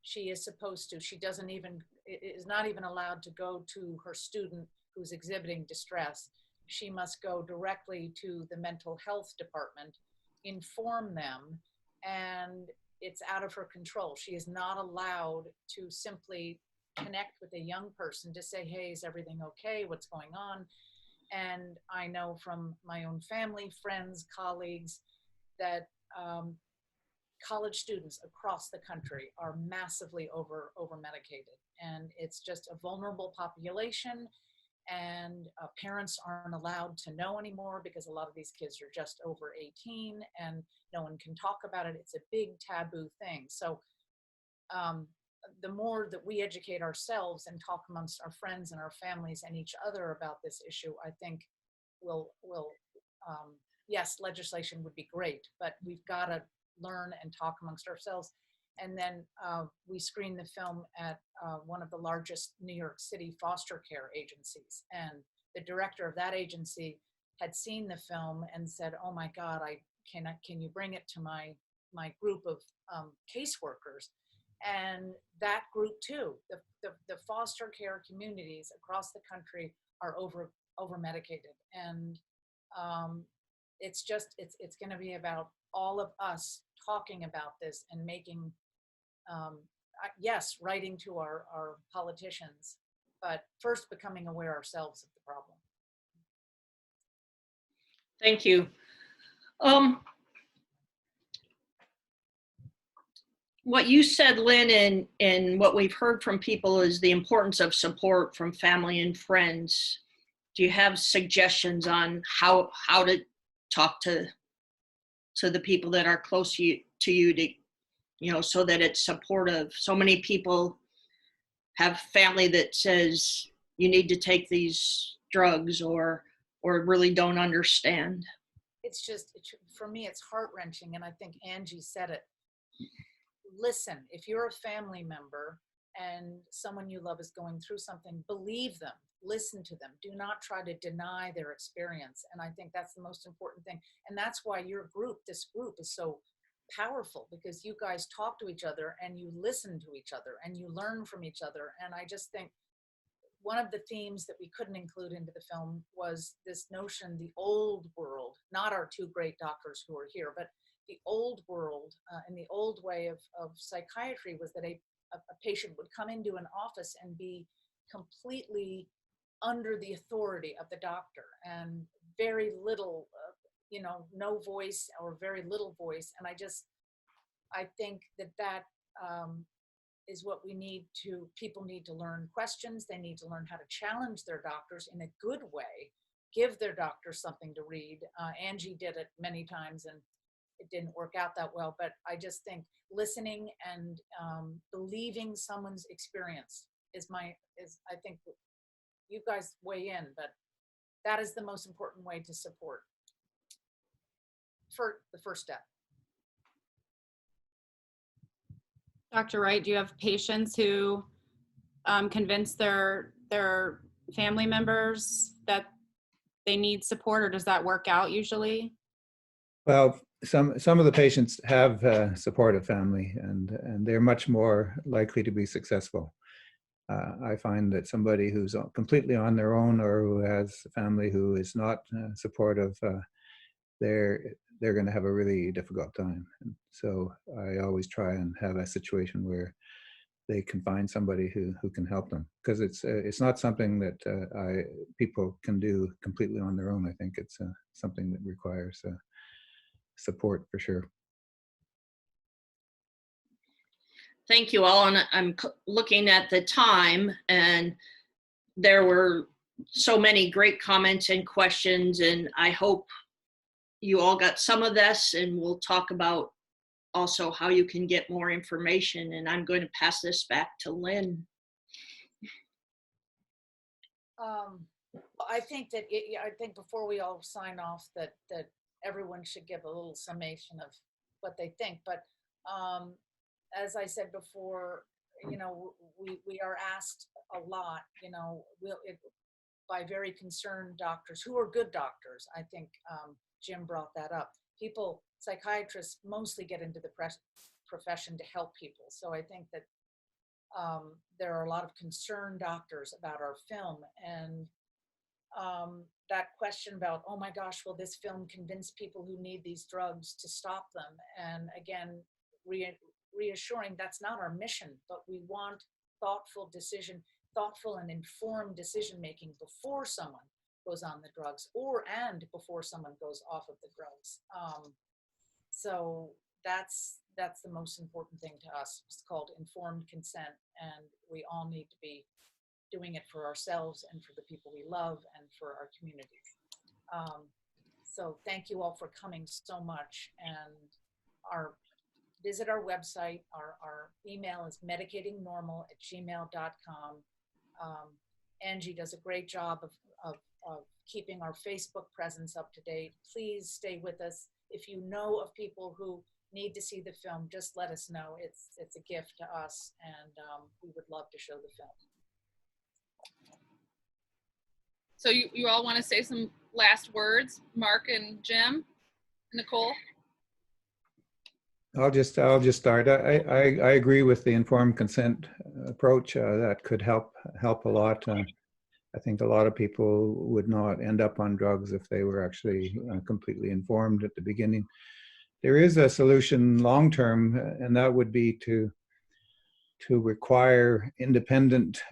she is supposed to, she doesn't even, is not even allowed to go to her student who's exhibiting distress. She must go directly to the mental health department, inform them, and it's out of her control. She is not allowed to simply connect with a young person to say, hey, is everything okay? What's going on? And I know from my own family, friends, colleagues, that college students across the country are massively over medicated, and it's just a vulnerable population, and parents aren't allowed to know anymore because a lot of these kids are just over 18 and no one can talk about it. It's a big taboo thing. So the more that we educate ourselves and talk amongst our friends and our families and each other about this issue, I think will yes, legislation would be great, but we've got to learn and talk amongst ourselves. And then we screened the film at one of the largest New York City foster care agencies. And the director of that agency had seen the film and said, "Oh my God, can you bring it to my group of caseworkers?" And that group too, the foster care communities across the country are over medicated. And it's going to be about all of us talking about this and making, yes, writing to our politicians, but first becoming aware ourselves of the problem. Thank you. What you said, Lynn, and what we've heard from people is the importance of support from family and friends. Do you have suggestions on how to talk to the people that are close to you to, so that it's supportive? So many people have family that says you need to take these drugs or really don't understand. For me, it's heart-wrenching, and I think Angie said it. Listen, if you're a family member and someone you love is going through something, believe them, listen to them. Do not try to deny their experience. And I think that's the most important thing. And that's why this group is so powerful, because you guys talk to each other and you listen to each other and you learn from each other. And I just think one of the themes that we couldn't include into the film was this notion, the old world, not our two great doctors who are here, but the old world and the old way of psychiatry was that a patient would come into an office and be completely under the authority of the doctor, and very little, no voice or very little voice. And I think that is what people need to learn questions. They need to learn how to challenge their doctors in a good way, give their doctors something to read. Angie did it many times and it didn't work out that well, but I just think listening and believing someone's experience is I think you guys weigh in, but that is the most important way to support for the first step. Dr. Wright, do you have patients who convince their family members that they need support, or does that work out usually? Well, some of the patients have supportive family, and they're much more likely to be successful. I find that somebody who's completely on their own, or who has a family who is not supportive, they're going to have a really difficult time. And so I always try and have a situation where they can find somebody who can help them, because it's not something that people can do completely on their own. I think it's something that requires support for sure. Thank you all. And I'm looking at the time, and there were so many great comments and questions, and I hope you all got some of this, and we'll talk about also how you can get more information. And I'm going to pass this back to Lynn. I think before we all sign off that everyone should give a little summation of what they think. But as I said before, we are asked a lot, by very concerned doctors who are good doctors. I think Jim brought that up. Psychiatrists mostly get into the profession to help people. So I think that there are a lot of concerned doctors about our film, and that question about, oh my gosh, will this film convince people who need these drugs to stop them? And again, reassuring that's not our mission, but we want thoughtful and informed decision making before someone goes on the drugs and before someone goes off of the drugs. So that's the most important thing to us. It's called informed consent, and we all need to be doing it for ourselves and for the people we love and for our communities. So thank you all for coming so much, and visit our website. Our email is medicatingnormal@gmail.com. Angie does a great job of keeping our Facebook presence up to date. Please stay with us. If you know of people who need to see the film, just let us know. It's a gift to us, and we would love to show the film. So you all want to say some last words, Mark and Jim, Nicole? I'll just start. I agree with the informed consent approach. That could help a lot. I think a lot of people would not end up on drugs if they were actually completely informed at the beginning. There is a solution long term, and that would be to require independent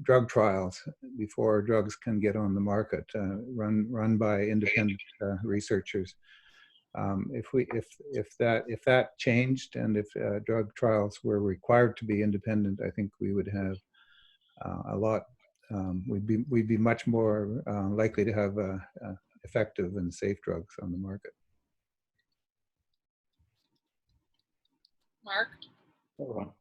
drug trials before drugs can get on the market, run by independent researchers. If that changed, and if drug trials were required to be independent, I think we would have a lot. We'd be much more likely to have effective and safe drugs on the market. Mark? All right.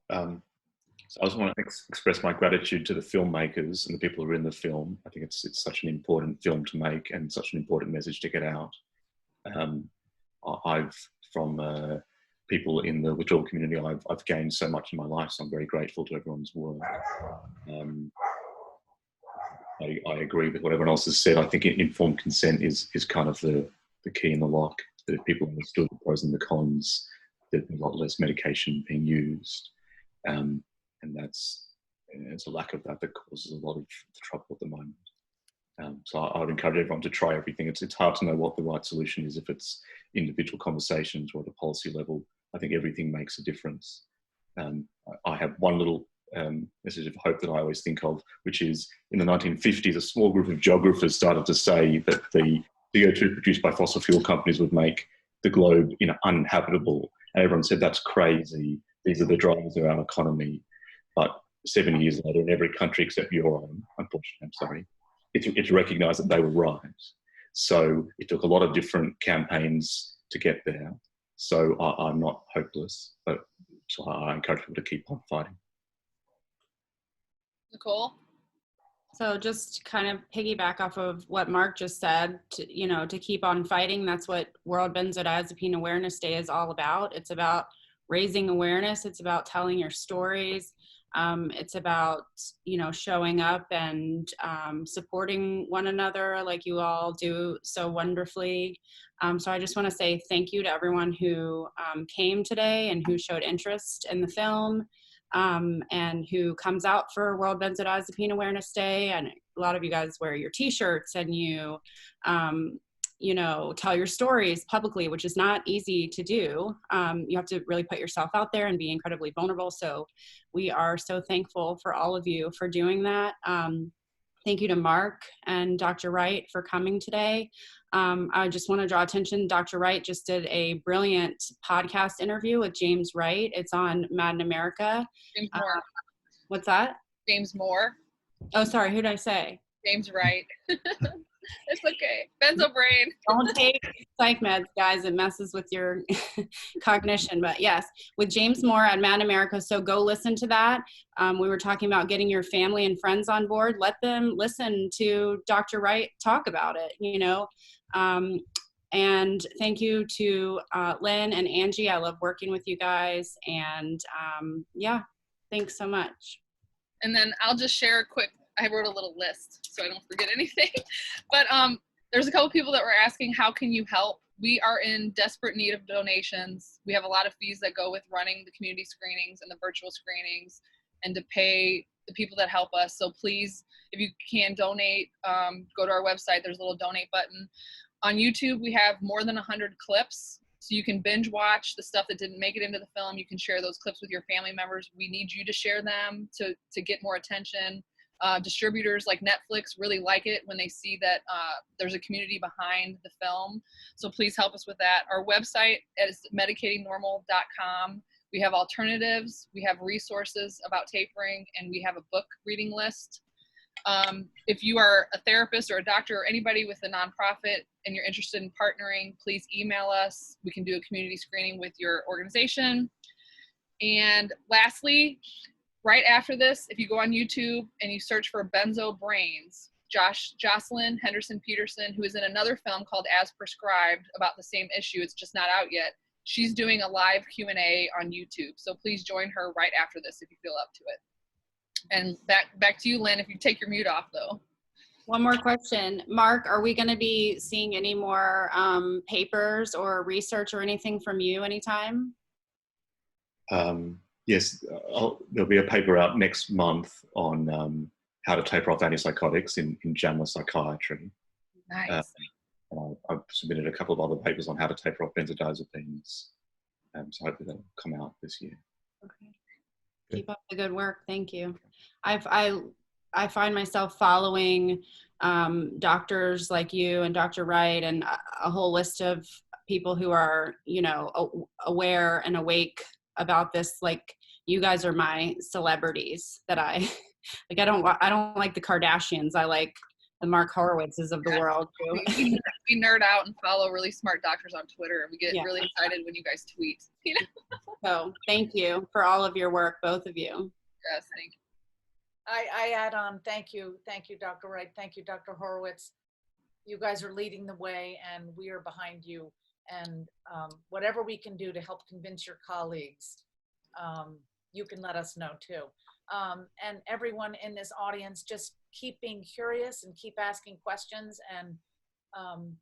So I just want to express my gratitude to the filmmakers and the people who are in the film. I think it's such an important film to make and such an important message to get out. From people in the withdrawal community, I've gained so much in my life, so I'm very grateful to everyone's work. I agree with what everyone else has said. I think informed consent is kind of the key in the lock. That if people understood the pros and the cons, there'd be a lot less medication being used. And it's a lack of that causes a lot of trouble at the moment. So I would encourage everyone to try everything. It's hard to know what the right solution is if it's individual conversations or at a policy level. I think everything makes a difference. I have one little message of hope that I always think of, which is in the 1950s, a small group of geographers started to say that the CO2 produced by fossil fuel companies would make the globe uninhabitable. And everyone said, that's crazy. These are the drivers of our economy. But 70 years later, in every country except your own, unfortunately, I'm sorry, it's recognised that they were right. So it took a lot of different campaigns to get there. So I'm not hopeless, but so I encourage people to keep on fighting. Nicole? So just kind of piggyback off of what Mark just said, to keep on fighting. That's what World Benzodiazepine Awareness Day is all about. It's about raising awareness. It's about telling your stories. It's about, showing up and supporting one another like you all do so wonderfully. So I just want to say thank you to everyone who came today and who showed interest in the film. And who comes out for World Benzodiazepine Awareness Day. And a lot of you guys wear your t-shirts and you tell your stories publicly, which is not easy to do. You have to really put yourself out there and be incredibly vulnerable. So we are so thankful for all of you for doing that. Thank you to Mark and Dr. Wright for coming today. I just want to draw attention. Dr. Wright just did a brilliant podcast interview with James Wright. It's on Mad in America. James Moore. What's that? James Moore. Oh, sorry. Who did I say? James Wright. It's okay. Benzo brain. Don't take psych meds, guys. It messes with your cognition. But yes, with James Moore at Mad in America. So go listen to that. We were talking about getting your family and friends on board. Let them listen to Dr. Wright talk about it, And thank you to Lynn and Angie. I love working with you guys. And thanks so much. And then I'll just share a quick, I wrote a little list so I don't forget anything. But there's a couple people that were asking, how can you help? We are in desperate need of donations. We have a lot of fees that go with running the community screenings and the virtual screenings and to pay the people that help us. So please, if you can donate, go to our website. There's a little donate button. On YouTube, we have more than 100 clips. So you can binge watch the stuff that didn't make it into the film. You can share those clips with your family members. We need you to share them to get more attention. Distributors like Netflix really like it when they see that there's a community behind the film. So please help us with that. Our website is medicatingnormal.com. We have alternatives, we have resources about tapering, and we have a book reading list. If you are a therapist or a doctor or anybody with a nonprofit and you're interested in partnering, please email us. We can do a community screening with your organization. And lastly, right after this, if you go on YouTube and you search for Benzo Brains, Jocelyn Henderson Peterson, who is in another film called As Prescribed about the same issue, it's just not out yet. She's doing a live Q&A on YouTube. So please join her right after this if you feel up to it. And back to you, Lynn, if you take your mute off, though. One more question. Mark, are we going to be seeing any more papers or research or anything from you anytime? Yes, there'll be a paper out next month on how to taper off antipsychotics in JAMA Psychiatry. Nice. I've submitted a couple of other papers on how to taper off benzodiazepines. So hopefully that'll come out this year. Okay. Keep up the good work. Thank you. I find myself following doctors like you and Dr. Wright and a whole list of people who are, you know, aware and awake about this. Like, you guys are my celebrities that I like. I don't like the Kardashians. I like the Mark Horowitzes of the world too. We nerd out and follow really smart doctors on Twitter, and we get really excited when you guys tweet. You know? So thank you for all of your work, both of you. Yes, thank you. I add on, thank you, Dr. Wright, thank you, Dr. Horowitz. You guys are leading the way, and we are behind you. And whatever we can do to help convince your colleagues, you can let us know too. And everyone in this audience, just keep being curious and keep asking questions, and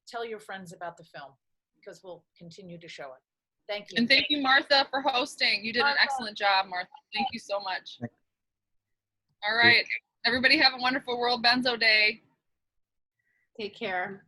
tell your friends about the film, because we'll continue to show it. Thank you. And thank you, Martha, for hosting. You did an excellent job, Martha. Thank you so much. All right. Everybody have a wonderful World Benzo Day. Take care.